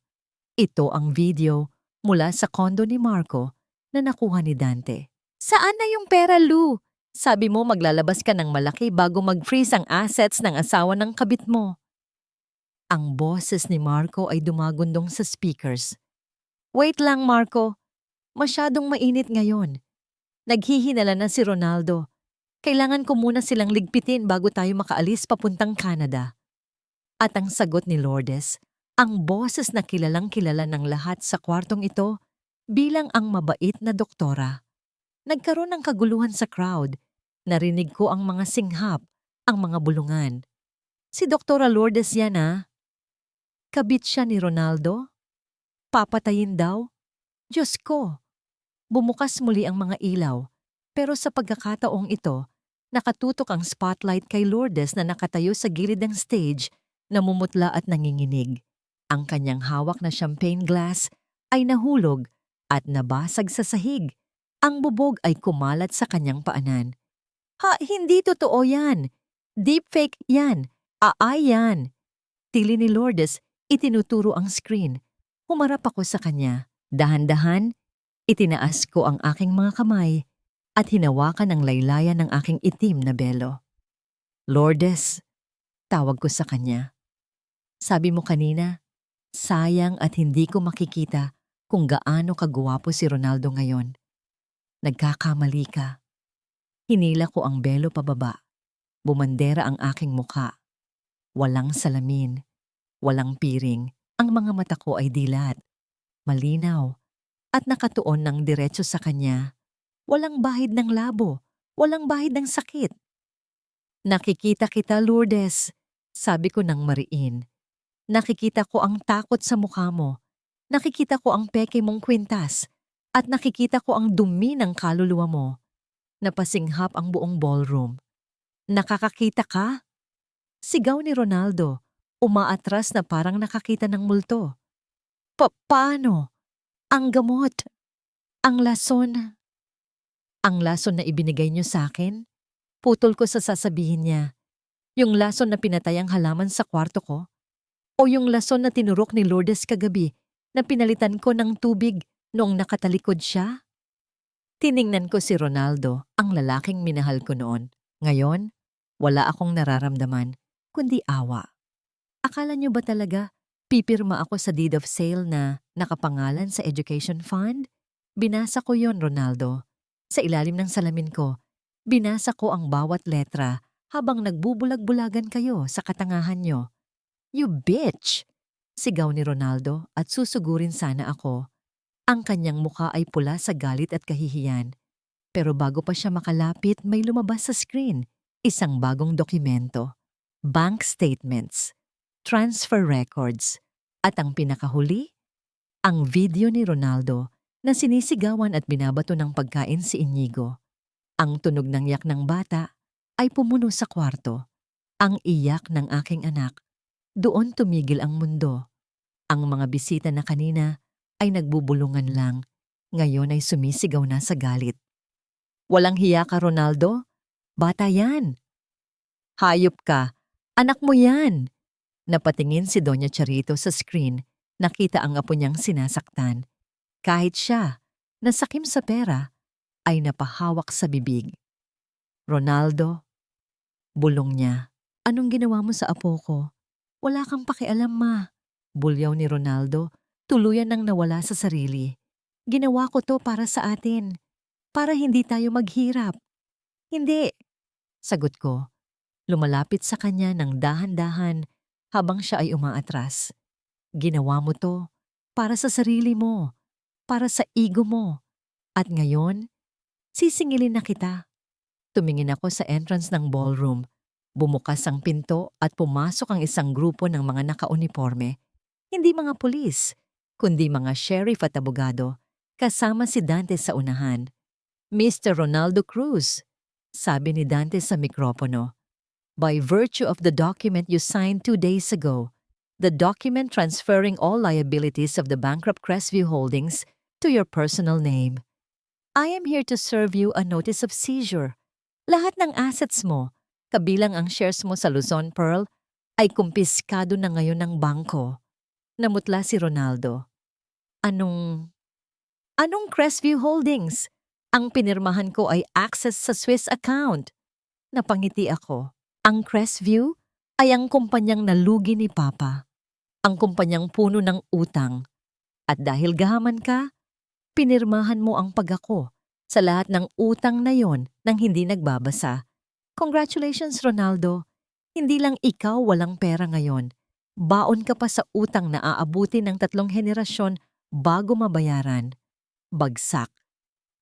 Ito ang video mula sa kondo ni Marco na nakuha ni Dante. Saan na yung pera, Lou? Sabi mo maglalabas ka ng malaki bago mag-freeze ang assets ng asawa ng kabit mo. Ang boses ni Marco ay dumagundong sa speakers. Wait lang, Marco. Masyadong mainit ngayon. Naghihinala na si Ronaldo. Kailangan ko muna silang ligpitin bago tayo makaalis papuntang Canada. At ang sagot ni Lourdes, ang boses na kilalang kilala ng lahat sa kwartong ito bilang ang mabait na doktora. Nagkaroon ng kaguluhan sa crowd. Narinig ko ang mga singhap, ang mga bulungan. Si Doktora Lourdes yan ah. Kabit siya ni Ronaldo? Papatayin daw? Diyos ko! Bumukas muli ang mga ilaw, pero sa pagkakataong ito, nakatutok ang spotlight kay Lourdes na nakatayo sa gilid ng stage, namumutla at nanginginig. Ang kanyang hawak na champagne glass ay nahulog at nabasag sa sahig. Ang bubog ay kumalat sa kanyang paanan. Ha, hindi totoo yan. Deepfake yan. Aay yan. Tili ni Lourdes, itinuturo ang screen. Humarap ako sa kanya. Dahan-dahan, itinaas ko ang aking mga kamay at hinawakan ang laylayan ng aking itim na belo. Lourdes, tawag ko sa kanya. Sabi mo kanina, sayang at hindi ko makikita kung gaano kagwapo si Ronaldo ngayon. Nagkakamali ka. Hinila ko ang belo pababa. Bumandera ang aking mukha. Walang salamin. Walang piring, ang mga mata ko ay dilat, malinaw, at nakatuon ng diretso sa kanya. Walang bahid ng labo, walang bahid ng sakit. Nakikita kita, Lourdes, sabi ko ng mariin. Nakikita ko ang takot sa mukha mo. Nakikita ko ang peke mong kwintas. At nakikita ko ang dumi ng kaluluwa mo. Napasinghap ang buong ballroom. Nakakakita ka? Sigaw ni Ronaldo, umaatras na parang nakakita ng multo. Paano? Ang gamot. Ang lason. Ang lason na ibinigay niyo sa akin? Putol ko sa sasabihin niya. Yung lason na pinatay ang halaman sa kwarto ko? O yung lason na tinurok ni Lourdes kagabi na pinalitan ko ng tubig noong nakatalikod siya? Tiningnan ko si Ronaldo, ang lalaking minahal ko noon. Ngayon, wala akong nararamdaman, kundi awa. Akala niyo ba talaga pipirma ako sa deed of sale na nakapangalan sa education fund? Binasa ko yon, Ronaldo. Sa ilalim ng salamin ko, binasa ko ang bawat letra habang nagbubulag-bulagan kayo sa katangahan niyo. You bitch! Sigaw ni Ronaldo at susugurin sana ako. Ang kanyang mukha ay pula sa galit at kahihiyan. Pero bago pa siya makalapit, may lumabas sa screen. Isang bagong dokumento. Bank statements. Transfer records. At ang pinakahuli, ang video ni Ronaldo na sinisigawan at binabato ng pagkain si Inigo. Ang tunog ng yak ng bata ay pumuno sa kwarto. Ang iyak ng aking anak. Doon tumigil ang mundo. Ang mga bisita na kanina ay nagbubulungan lang. Ngayon ay sumisigaw na sa galit. Walang hiya ka, Ronaldo? Bata yan. Hayop ka. Anak mo yan. Napatingin si Doña Charito sa screen. Nakita ang apo niyang sinasaktan. Kahit siya, nasakim sa pera, ay napahawak sa bibig. Ronaldo, bulong niya. Anong ginawa mo sa apo ko? Wala kang pakialam, ma. Bulyaw ni Ronaldo, tuluyan nang nawala sa sarili. Ginawa ko to para sa atin. Para hindi tayo maghirap. Hindi, sagot ko. Lumalapit sa kanya ng dahan-dahan habang siya ay umaatras. Ginawa mo to para sa sarili mo, para sa ego mo. At ngayon, sisingilin na kita. Tumingin ako sa entrance ng ballroom. Bumukas ang pinto at pumasok ang isang grupo ng mga nakauniforme. Hindi mga pulis, kundi mga sheriff at abogado, kasama si Dante sa unahan. Mr. Ronaldo Cruz, sabi ni Dante sa mikropono. By virtue of the document you signed 2 days ago, the document transferring all liabilities of the bankrupt Crestview Holdings to your personal name. I am here to serve you a notice of seizure. Lahat ng assets mo, kabilang ang shares mo sa Luzon Pearl, ay kumpiskado na ngayon ng bangko. Namutla si Ronaldo. Anong Crestview Holdings? Ang pinirmahan ko ay access sa Swiss account. Napangiti ako. Ang Crestview ay ang kumpanyang nalugi ni Papa. Ang kumpanyang puno ng utang. At dahil gahaman ka, pinirmahan mo ang pag-ako sa lahat ng utang na yon nang hindi nagbabasa. Congratulations, Ronaldo. Hindi lang ikaw walang pera ngayon. Baon ka pa sa utang na aabuti ng 3 henerasyon bago mabayaran. Bagsak.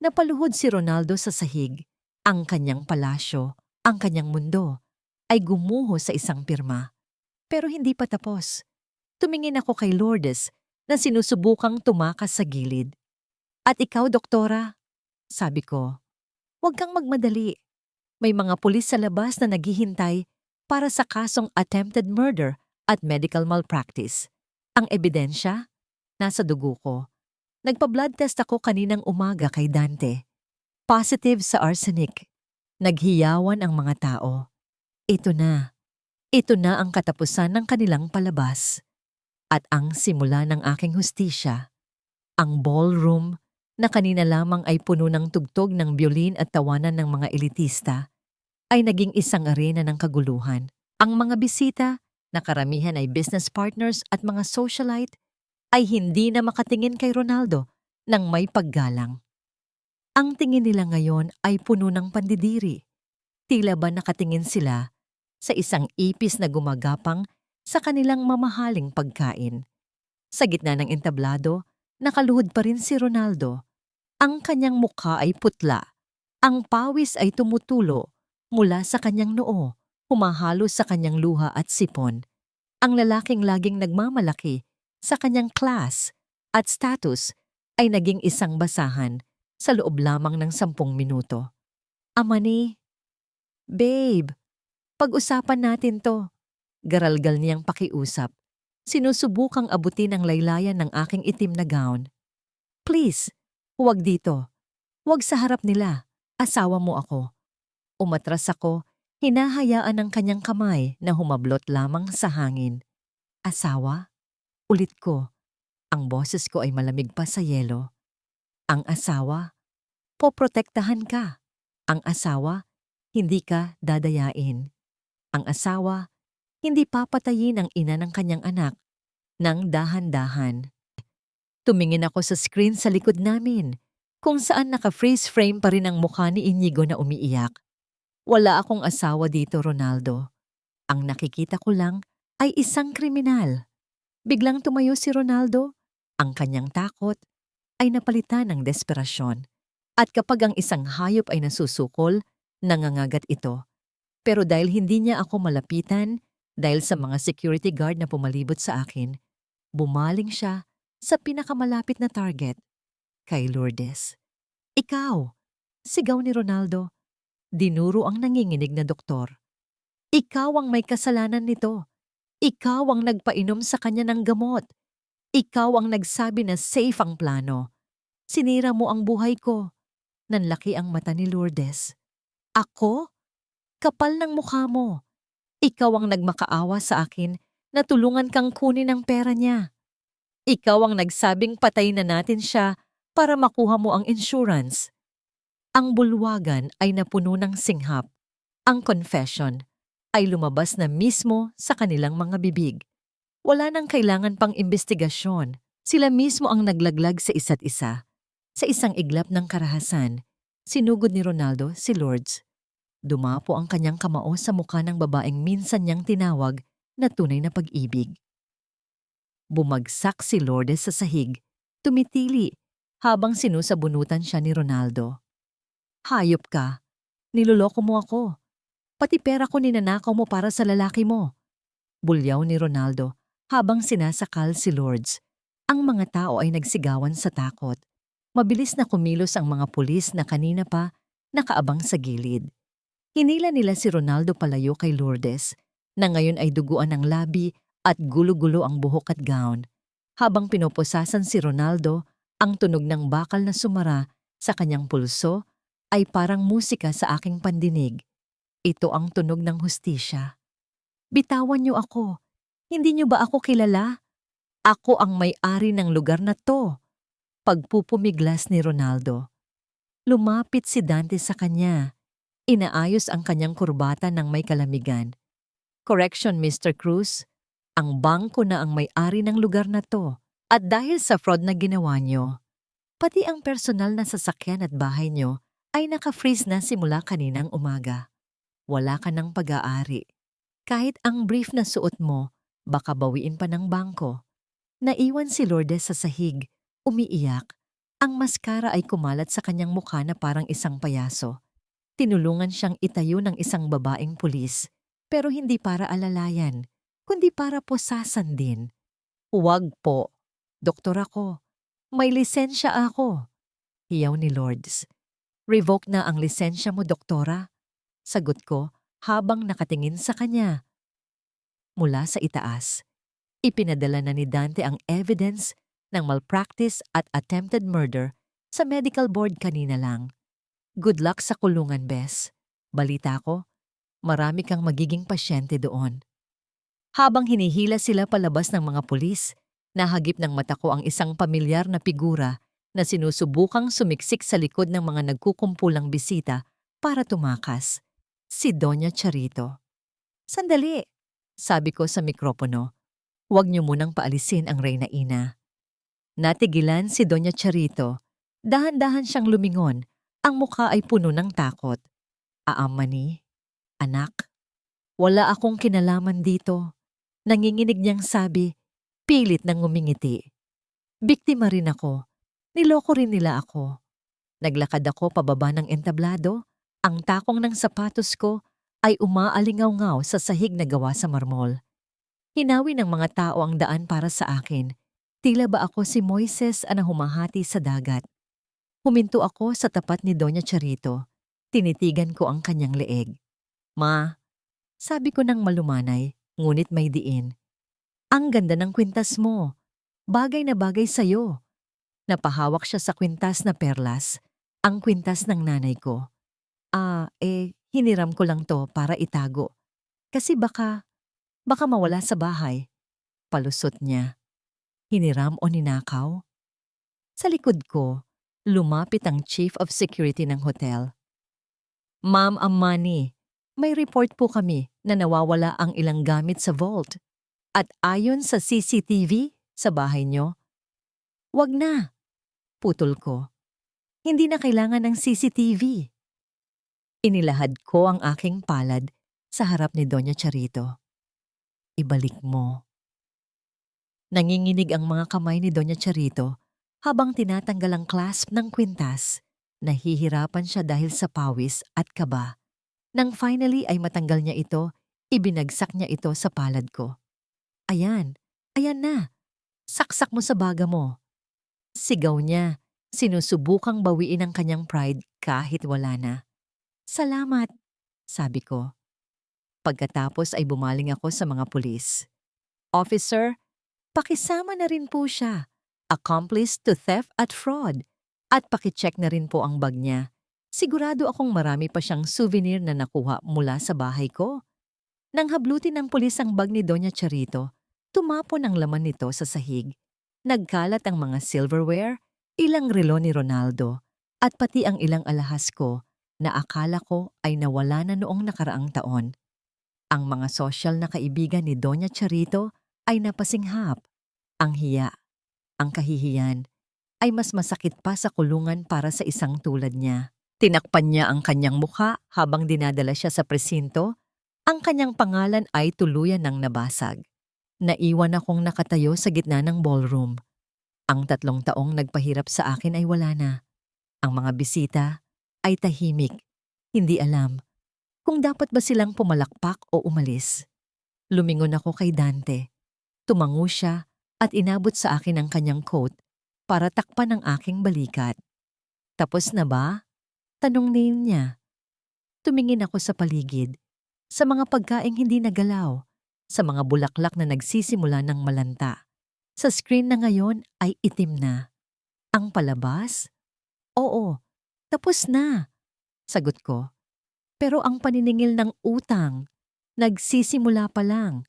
Napaluhod si Ronaldo sa sahig. Ang kanyang palasyo, ang kanyang mundo, ay gumuho sa isang pirma. Pero hindi pa tapos. Tumingin ako kay Lourdes na sinusubukang tumakas sa gilid. At ikaw, doktora? Sabi ko, huwag kang magmadali. May mga pulis sa labas na naghihintay para sa kasong attempted murder at medical malpractice. Ang ebidensya, nasa dugo ko. Nagpa-blood test ako kaninang umaga kay Dante. Positive sa arsenic. Naghiyawan ang mga tao. Ito na. Ito na ang katapusan ng kanilang palabas. At ang simula ng aking hustisya. Ang ballroom na kanina lamang ay puno ng tugtog ng biolin at tawanan ng mga elitista, ay naging isang arena ng kaguluhan. Ang mga bisita, na karamihan ay business partners at mga socialite, ay hindi na makatingin kay Ronaldo nang may paggalang. Ang tingin nila ngayon ay puno ng pandidiri. Tila ba nakatingin sila sa isang ipis na gumagapang sa kanilang mamahaling pagkain. Sa gitna ng entablado, nakaluhod pa rin si Ronaldo. Ang kanyang mukha ay putla. Ang pawis ay tumutulo mula sa kanyang noo, humahalo sa kanyang luha at sipon. Ang lalaking laging nagmamalaki sa kanyang class at status ay naging isang basahan sa loob lamang ng 10 minuto. Ama ni, "Babe, pag-usapan natin to." Garalgal niyang pakiusap. Sinusubukang abutin ang laylayan ng aking itim na gown. "Please, huwag dito. Huwag sa harap nila. Asawa mo ako." Umatras ako, hinahayaan ng kanyang kamay na humablot lamang sa hangin. "Asawa?" Ulit ko. Ang boses ko ay malamig pa sa yelo. "Ang asawa, poprotektahan ka. Ang asawa, hindi ka dadayain. Ang asawa, hindi papatayin ang ina ng kanyang anak ng dahan-dahan." Tumingin ako sa screen sa likod namin, kung saan naka-freeze frame pa rin ang mukha ni Inigo na umiiyak. Wala akong asawa dito, Ronaldo. Ang nakikita ko lang ay isang kriminal. Biglang tumayo si Ronaldo. Ang kanyang takot ay napalitan ng desperasyon. At kapag ang isang hayop ay nasusukol, nangangagat ito. Pero dahil hindi niya ako malapitan, dahil sa mga security guard na pumalibot sa akin, bumaling siya sa pinakamalapit na target, kay Lourdes. "Ikaw!" Sigaw ni Ronaldo. Dinuro ang nanginginig na doktor. "Ikaw ang may kasalanan nito. Ikaw ang nagpainom sa kanya ng gamot. Ikaw ang nagsabi na safe ang plano. Sinira mo ang buhay ko." Nanlaki ang mata ni Lourdes. "Ako? Kapal ng mukha mo. Ikaw ang nagmakaawa sa akin na tulungan kang kunin ang pera niya. Ikaw ang nagsabing patay na natin siya para makuha mo ang insurance." Ang bulwagan ay napuno ng singhap. Ang confession ay lumabas na mismo sa kanilang mga bibig. Wala nang kailangan pang imbestigasyon. Sila mismo ang naglaglag sa isa't isa. Sa isang iglap ng karahasan, sinugod ni Ronaldo si Lourdes. Dumapo ang kanyang kamao sa mukha ng babaeng minsan niyang tinawag na tunay na pag-ibig. Bumagsak si Lourdes sa sahig, tumitili, habang sinusabunutan siya ni Ronaldo. "Hayop ka! Niloloko mo ako. Pati pera ko ninanakaw mo para sa lalaki mo." Bulyaw ni Ronaldo habang sinasakal si Lourdes. Ang mga tao ay nagsigawan sa takot. Mabilis na kumilos ang mga pulis na kanina pa nakaabang sa gilid. Hinila nila si Ronaldo palayo kay Lourdes, na ngayon ay duguan ng labi at gulo-gulo ang buhok at gown. Habang pinoposasan si Ronaldo, ang tunog ng bakal na sumara sa kanyang pulso ay parang musika sa aking pandinig. Ito ang tunog ng hustisya. "Bitawan niyo ako. Hindi niyo ba ako kilala? Ako ang may-ari ng lugar na to." Pagpupumiglas ni Ronaldo. Lumapit si Dante sa kanya. Inaayos ang kanyang kurbata ng may kalamigan. "Correction, Mr. Cruz. Ang bangko na ang may-ari ng lugar na to. At dahil sa fraud na ginawa niyo, pati ang personal na sasakyan at bahay niyo ay naka-freeze na simula kaninang umaga. Wala ka ng pag-aari. Kahit ang brief na suot mo, baka bawiin pa ng bangko." Naiwan si Lourdes sa sahig, umiiyak. Ang maskara ay kumalat sa kanyang mukha na parang isang payaso. Tinulungan siyang itayo ng isang babaeng pulis, pero hindi para alalayan, kundi para posasan din. "Huwag po. Doktor ako. May lisensya ako." Hiyaw ni Lourdes. "Revoke na ang lisensya mo, doktora." Sagot ko habang nakatingin sa kanya. Mula sa itaas, ipinadala na ni Dante ang evidence ng malpractice at attempted murder sa medical board kanina lang. "Good luck sa kulungan, Bes. Balita ko, marami kang magiging pasyente doon." Habang hinihila sila palabas ng mga pulis, nahagip ng mata ko ang isang pamilyar na figura na sinusubukang sumiksik sa likod ng mga nagkukumpulang bisita para tumakas. Si Doña Charito. "Sandali," sabi ko sa mikropono. "Huwag niyo munang paalisin ang Reyna Ina." Natigilan si Doña Charito. Dahan-dahan siyang lumingon. Ang mukha ay puno ng takot. "Aamani, anak, wala akong kinalaman dito. Nanginginig niyang sabi, pilit nang ngumingiti. Biktima rin ako. Niloko rin nila ako. Naglakad ako pababa ng entablado. Ang takong ng sapatos ko ay umaalingaw-ngaw sa sahig na gawa sa marmol. Hinawi ng mga tao ang daan para sa akin. Tila ba ako si Moises na humahati sa dagat. Huminto ako sa tapat ni Doña Charito. Tinitigan ko ang kanyang leeg. Ma, sabi ko ng malumanay, ngunit may diin. Ang ganda ng kwintas mo. Bagay na bagay sa'yo. Napahawak siya sa kwintas na perlas, ang kwintas ng nanay ko. Hiniram ko lang to para itago. Kasi baka mawala sa bahay. Palusot niya. Hiniram o ninakaw? Sa likod ko, lumapit ang chief of security ng hotel. Ma'am Amani, may report po kami na nawawala ang ilang gamit sa vault. At ayon sa CCTV sa bahay nyo, wag na, putol ko. Hindi na kailangan ng CCTV. Inilahad ko ang aking palad sa harap ni Doña Charito. Ibalik mo. Nanginginig ang mga kamay ni Doña Charito habang tinatanggal ang clasp ng kwintas. Nahihirapan siya dahil sa pawis at kaba. Nang finally ay matanggal niya ito, ibinagsak niya ito sa palad ko. Ayan na, saksak mo sa baga mo. Sigaw niya, sinusubukang bawiin ang kanyang pride kahit wala na. Salamat, sabi ko. Pagkatapos ay bumaling ako sa mga pulis. Officer, pakisama na rin po siya. Accomplice to theft at fraud. At pakicheck na rin po ang bag niya. Sigurado akong marami pa siyang souvenir na nakuha mula sa bahay ko. Nang hablutin ng pulis ang bag ni Doña Charito, tumapon ang laman nito sa sahig. Nagkalat ang mga silverware, ilang relo ni Ronaldo, at pati ang ilang alahas ko na akala ko ay nawala na noong nakaraang taon. Ang mga sosyal na kaibigan ni Doña Charito ay napasinghap. Ang hiya, ang kahihiyan, ay mas masakit pa sa kulungan para sa isang tulad niya. Tinakpan niya ang kanyang mukha habang dinadala siya sa presinto. Ang kanyang pangalan ay tuluyan ng nabasag. Naiwan akong nakatayo sa gitna ng ballroom. Ang 3 taong nagpahirap sa akin ay wala na. Ang mga bisita ay tahimik, hindi alam kung dapat ba silang pumalakpak o umalis. Lumingon ako kay Dante. Tumango siya at inabot sa akin ang kanyang coat para takpan ang aking balikat. Tapos na ba? Tanong niya. Tumingin ako sa paligid, sa mga pagkaing hindi nagalaw, sa mga bulaklak na nagsisimula ng malanta. Sa screen na ngayon ay itim na. Ang palabas? Oo, tapos na, sagot ko. Pero ang paniningil ng utang, nagsisimula pa lang.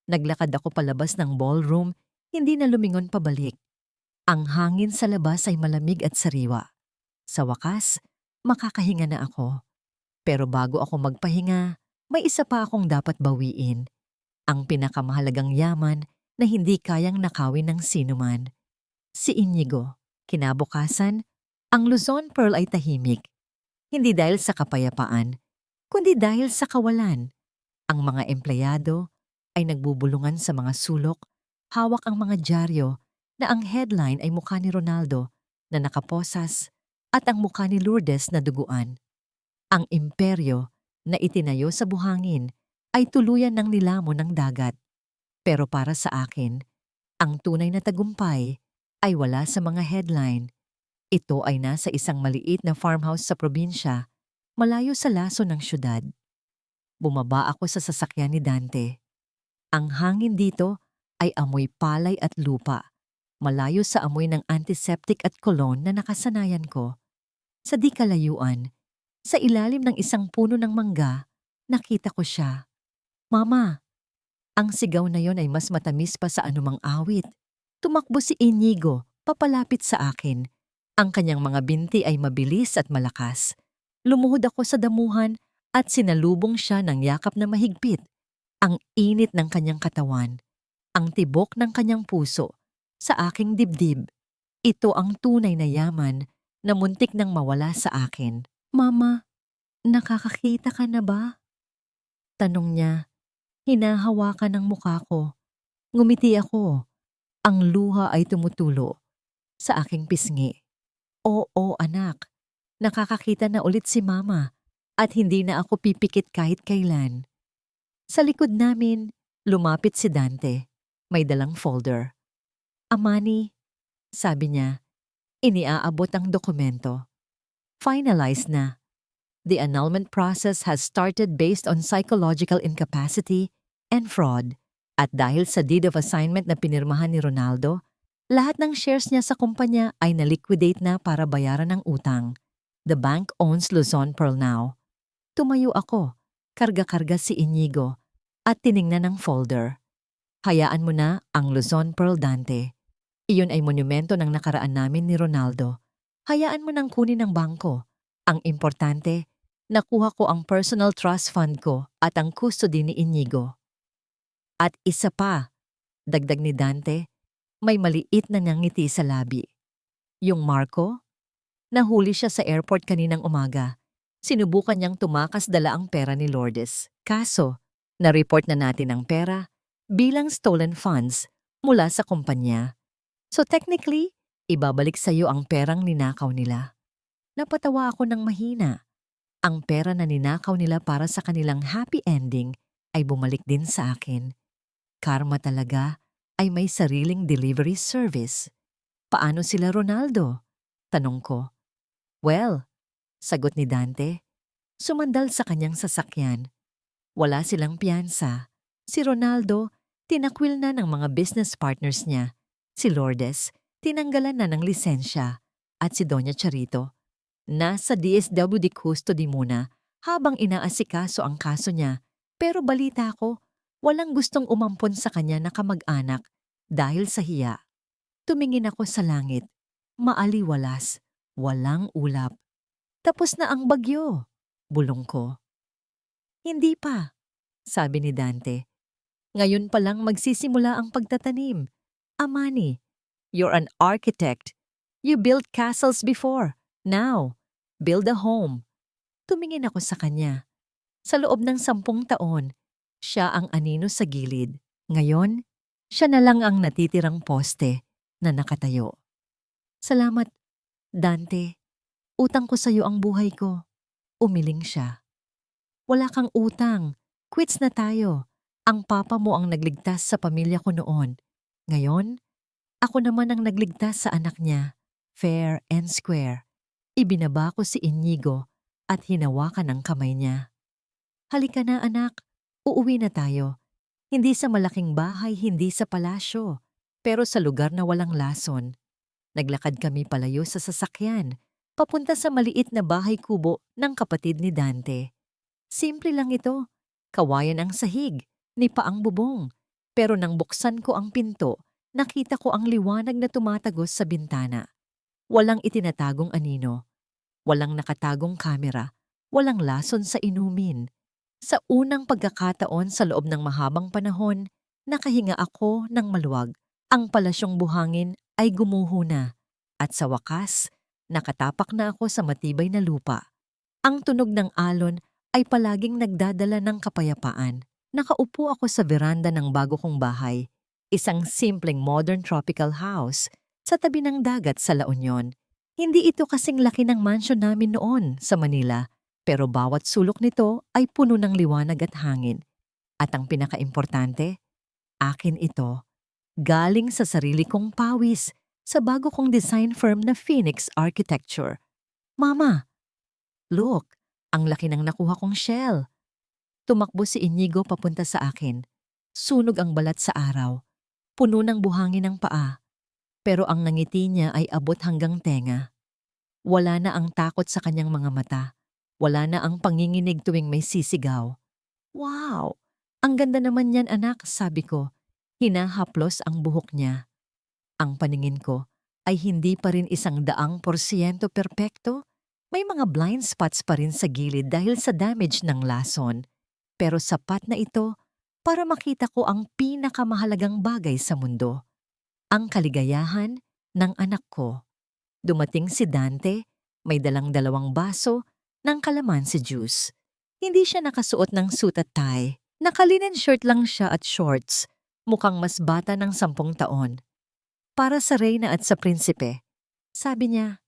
Naglakad ako palabas ng ballroom, hindi na lumingon pabalik. Ang hangin sa labas ay malamig at sariwa. Sa wakas, makakahinga na ako. Pero bago ako magpahinga, may isa pa akong dapat bawiin. Ang pinakamahalagang yaman na hindi kayang nakawin ng sinuman. Si Inigo. Kinabukasan, ang Luzon Pearl ay tahimik. Hindi dahil sa kapayapaan, kundi dahil sa kawalan. Ang mga empleyado ay nagbubulungan sa mga sulok, hawak ang mga dyaryo na ang headline ay mukha ni Ronaldo na nakaposas at ang mukha ni Lourdes na duguan. Ang imperyo na itinayo sa buhangin ay tuluyan ng nilamon ng dagat. Pero para sa akin, ang tunay na tagumpay ay wala sa mga headline. Ito ay nasa isang maliit na farmhouse sa probinsya, malayo sa laso ng syudad. Bumaba ako sa sasakyan ni Dante. Ang hangin dito ay amoy palay at lupa, malayo sa amoy ng antiseptic at cologne na nakasanayan ko. Sa di kalayuan, sa ilalim ng isang puno ng mangga, nakita ko siya. Mama! Ang sigaw na yon ay mas matamis pa sa anumang awit. Tumakbo si Inigo, papalapit sa akin. Ang kanyang mga binti ay mabilis at malakas. Lumuhod ako sa damuhan at sinalubong siya ng yakap na mahigpit. Ang init ng kanyang katawan, ang tibok ng kanyang puso, sa aking dibdib. Ito ang tunay na yaman na muntik nang mawala sa akin. Mama, nakakakita ka na ba? Tanong niya. Hinahawakan ng mukha ko. Ngumiti ako. Ang luha ay tumutulo sa aking pisngi. Oo, anak. Nakakakita na ulit si Mama at hindi na ako pipikit kahit kailan. Sa likod namin, lumapit si Dante. May dalang folder. Amani, sabi niya, iniaabot ang dokumento. Finalized na. The annulment process has started based on psychological incapacity and fraud. At dahil sa deed of assignment na pinirmahan ni Ronaldo, lahat ng shares niya sa kumpanya ay na-liquidate na para bayaran ang utang. The bank owns Luzon Pearl now. Tumayo ako, karga-karga si Inigo, at tiningnan ang folder. Hayaan mo na ang Luzon Pearl, Dante. Iyon ay monumento ng nakaraan namin ni Ronaldo. Hayaan mo nang kunin ng bangko. Ang importante, nakuha ko ang personal trust fund ko at ang custody ni Inigo. At isa pa, dagdag ni Dante, may maliit na ngiti sa labi. Yung Marco? Nahuli siya sa airport kaninang umaga. Sinubukan niyang tumakas dala ang pera ni Lourdes. Kaso, na-report na natin ang pera bilang stolen funds mula sa kumpanya. So technically, ibabalik sa iyo ang perang ninakaw nila. Napatawa ako ng mahina. Ang pera na ninakaw nila para sa kanilang happy ending ay bumalik din sa akin. Karma talaga ay may sariling delivery service. Paano sila Ronaldo? Tanong ko. Well, sagot ni Dante, sumandal sa kanyang sasakyan. Wala silang piyansa. Si Ronaldo, tinakwil na ng mga business partners niya. Si Lourdes, tinanggalan na ng lisensya. At si Doña Charito, nasa DSWD custody muna habang inaasikaso ang kaso niya. Pero balita ko, walang gustong umampon sa kanya na kamag-anak dahil sa hiya. Tumingin ako sa langit. Maaliwalas, walang ulap. Tapos na ang bagyo, bulong ko. Hindi pa, sabi ni Dante. Ngayon pa lang magsisimula ang pagtatanim. Amani, you're an architect. You built castles before. Now, build a home. Tumingin ako sa kanya. Sa loob ng 10 taon, siya ang anino sa gilid. Ngayon, siya na lang ang natitirang poste na nakatayo. Salamat, Dante. Utang ko sa iyo ang buhay ko. Umiling siya. Wala kang utang. Quits na tayo. Ang papa mo ang nagligtas sa pamilya ko noon. Ngayon, ako naman ang nagligtas sa anak niya. Fair and square. Ibinaba ko si Inigo at hinawakan ang kamay niya. Halika na anak, uuwi na tayo. Hindi sa malaking bahay, hindi sa palasyo, pero sa lugar na walang lason. Naglakad kami palayo sa sasakyan, papunta sa maliit na bahay kubo ng kapatid ni Dante. Simple lang ito, kawayan ang sahig, nipa ang bubong. Pero nang buksan ko ang pinto, nakita ko ang liwanag na tumatagos sa bintana. Walang itinatagong anino, walang nakatagong kamera, walang lason sa inumin. Sa unang pagkakataon sa loob ng mahabang panahon, nakahinga ako ng maluwag. Ang palasyong buhangin ay gumuho na. At sa wakas, nakatapak na ako sa matibay na lupa. Ang tunog ng alon ay palaging nagdadala ng kapayapaan. Nakaupo ako sa veranda ng bago kong bahay, isang simpleng modern tropical house sa tabi ng dagat sa La Union. Hindi ito kasing laki ng mansion namin noon sa Manila, pero bawat sulok nito ay puno ng liwanag at hangin. At ang pinakaimportante, akin ito, galing sa sarili kong pawis sa bago kong design firm na Phoenix Architecture. Mama, look, ang laki ng nakuha kong shell. Tumakbo si Inigo papunta sa akin. Sunog ang balat sa araw. Puno ng buhangin ang paa. Pero ang ngiti niya ay abot hanggang tenga. Wala na ang takot sa kanyang mga mata. Wala na ang panginginig tuwing may sisigaw. Wow! Ang ganda naman yan anak, sabi ko. Hinahaplos ang buhok niya. Ang paningin ko ay hindi pa rin 100% perpekto. May mga blind spots pa rin sa gilid dahil sa damage ng lason. Pero sapat na ito para makita ko ang pinakamahalagang bagay sa mundo. Ang kaligayahan ng anak ko. Dumating si Dante, may dalang 2 baso ng kalamansi juice. Hindi siya nakasuot ng suit at tie. Nakalinen shirt lang siya at shorts. mukhang mas bata ng 10 taon. Para sa reyna at sa prinsipe, sabi niya,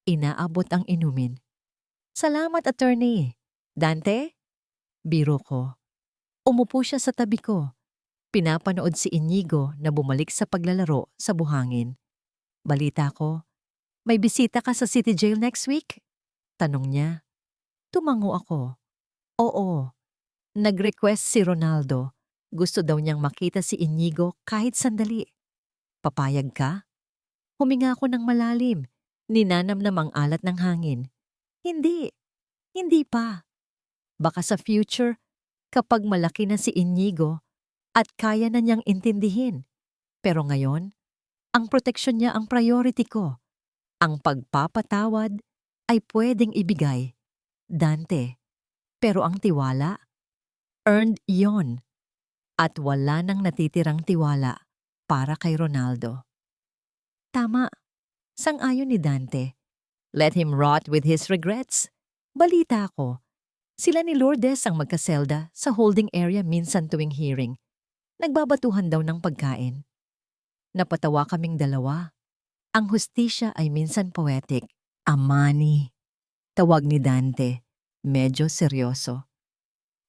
inaabot ang inumin. Salamat, attorney. Dante? Biro ko. Umupo siya sa tabi ko. Pinapanood si Inigo na bumalik sa paglalaro sa buhangin. Balita ko, may bisita ka sa City Jail next week? Tanong niya. Tumango ako. Oo. Nag-request si Ronaldo. Gusto daw niyang makita si Inigo kahit sandali. Papayag ka? Huminga ako ng malalim. Ninanamnam ang alat ng hangin. Hindi. Hindi pa. Baka sa future, kapag malaki na si Inigo at kaya na niyang intindihin. Pero ngayon, ang proteksyon niya ang priority ko. Ang pagpapatawad ay pwedeng ibigay, Dante. Pero ang tiwala, earned yon. At wala nang natitirang tiwala para kay Ronaldo. Tama, sang-ayon ni Dante. Let him rot with his regrets. Balita ko, sila ni Lourdes ang magkaselda sa holding area minsan tuwing hearing. Nagbabatuhan daw ng pagkain. Napatawa kaming dalawa. Ang hustisya ay minsan poetic. Amani. Tawag ni Dante. Medyo seryoso.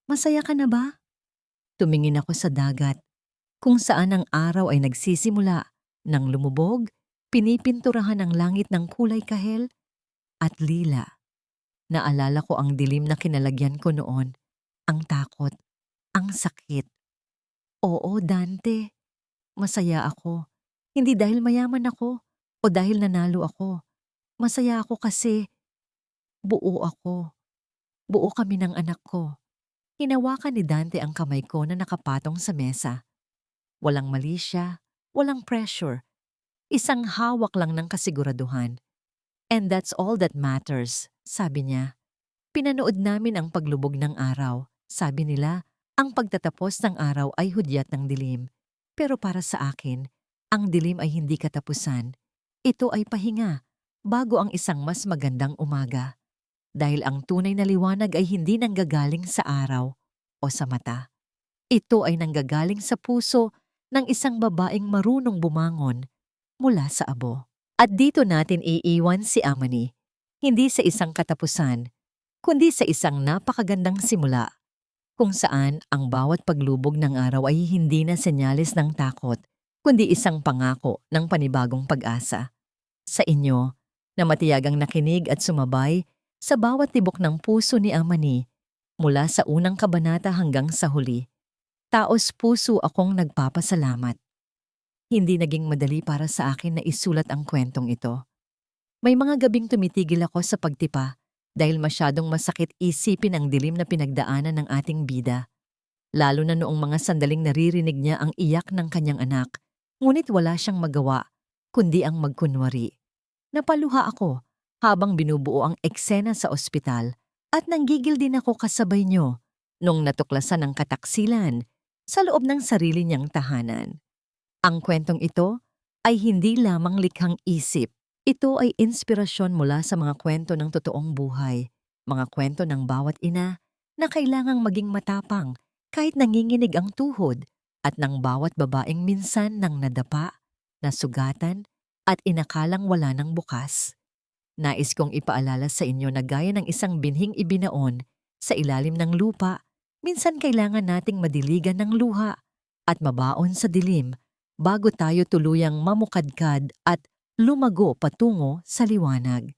Masaya ka na ba? Tumingin ako sa dagat. Kung saan ang araw ay nagsisimula. Nang lumubog, pinipinturahan ang langit ng kulay kahel at lila. Naalala ko ang dilim na kinalagyan ko noon. Ang takot. Ang sakit. Oo, Dante. Masaya ako. Hindi dahil mayaman ako o dahil nanalo ako. Masaya ako kasi buo ako. Buo kami ng anak ko. Hinawakan ni Dante ang kamay ko na nakapatong sa mesa. Walang mali siya, walang pressure. Isang hawak lang ng kasiguraduhan. And that's all that matters, sabi niya. Pinanood namin ang paglubog ng araw. Sabi nila, ang pagtatapos ng araw ay hudyat ng dilim. Pero para sa akin, ang dilim ay hindi katapusan. Ito ay pahinga, bago ang isang mas magandang umaga. Dahil ang tunay na liwanag ay hindi nanggagaling sa araw o sa mata. Ito ay nanggagaling sa puso ng isang babaeng marunong bumangon mula sa abo. At dito natin iiwan si Amani, hindi sa isang katapusan, kundi sa isang napakagandang simula, kung saan ang bawat paglubog ng araw ay hindi na senyales ng takot, kundi isang pangako ng panibagong pag-asa. Sa inyo, na matiyagang nakinig at sumabay sa bawat tibok ng puso ni Amani, mula sa unang kabanata hanggang sa huli, taos puso akong nagpapasalamat. Hindi naging madali para sa akin na isulat ang kwentong ito. May mga gabing tumitigil ako sa pagtipa dahil masyadong masakit isipin ang dilim na pinagdaanan ng ating bida. Lalo na noong mga sandaling naririnig niya ang iyak ng kanyang anak, ngunit wala siyang magawa, kundi ang magkunwari. Napaluha ako habang binubuo ang eksena sa ospital at nanggigil din ako kasabay niyo nung natuklasan ang kataksilan sa loob ng sarili niyang tahanan. Ang kwentong ito ay hindi lamang likhang isip. Ito ay inspirasyon mula sa mga kwento ng totoong buhay, mga kwento ng bawat ina na kailangang maging matapang kahit nanginginig ang tuhod at ng bawat babaeng minsan nang nadapa, nasugatan at inakalang wala ng bukas. Nais kong ipaalala sa inyo na gaya ng isang binhing ibinaon sa ilalim ng lupa, minsan kailangan nating madiligan ng luha at mabaon sa dilim bago tayo tuluyang mamukadkad at lumago patungo sa liwanag.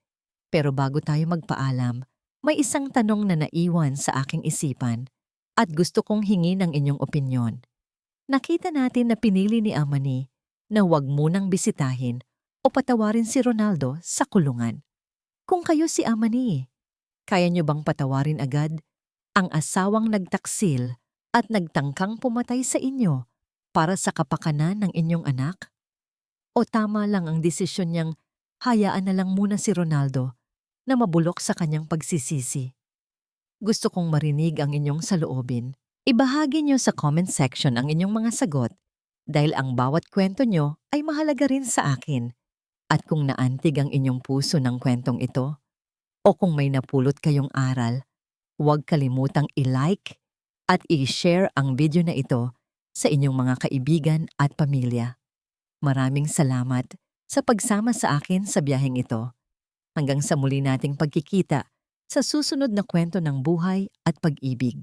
Pero bago tayo magpaalam, may isang tanong na naiwan sa aking isipan at gusto kong hingi ng inyong opinyon. Nakita natin na pinili ni Amani na huwag munang bisitahin o patawarin si Ronaldo sa kulungan. Kung kayo si Amani, kaya niyo bang patawarin agad ang asawang nagtaksil at nagtangkang pumatay sa inyo para sa kapakanan ng inyong anak? O tama lang ang desisyon niyang hayaan na lang muna si Ronaldo na mabulok sa kanyang pagsisisi? Gusto kong marinig ang inyong saloobin. Ibahagi niyo sa comment section ang inyong mga sagot dahil ang bawat kwento niyo ay mahalaga rin sa akin. At kung naantig ang inyong puso ng kwentong ito, o kung may napulot kayong aral, huwag kalimutang i-like at i-share ang video na ito sa inyong mga kaibigan at pamilya. Maraming salamat sa pagsama sa akin sa biyaheng ito. Hanggang sa muli nating pagkikita sa susunod na kwento ng buhay at pag-ibig.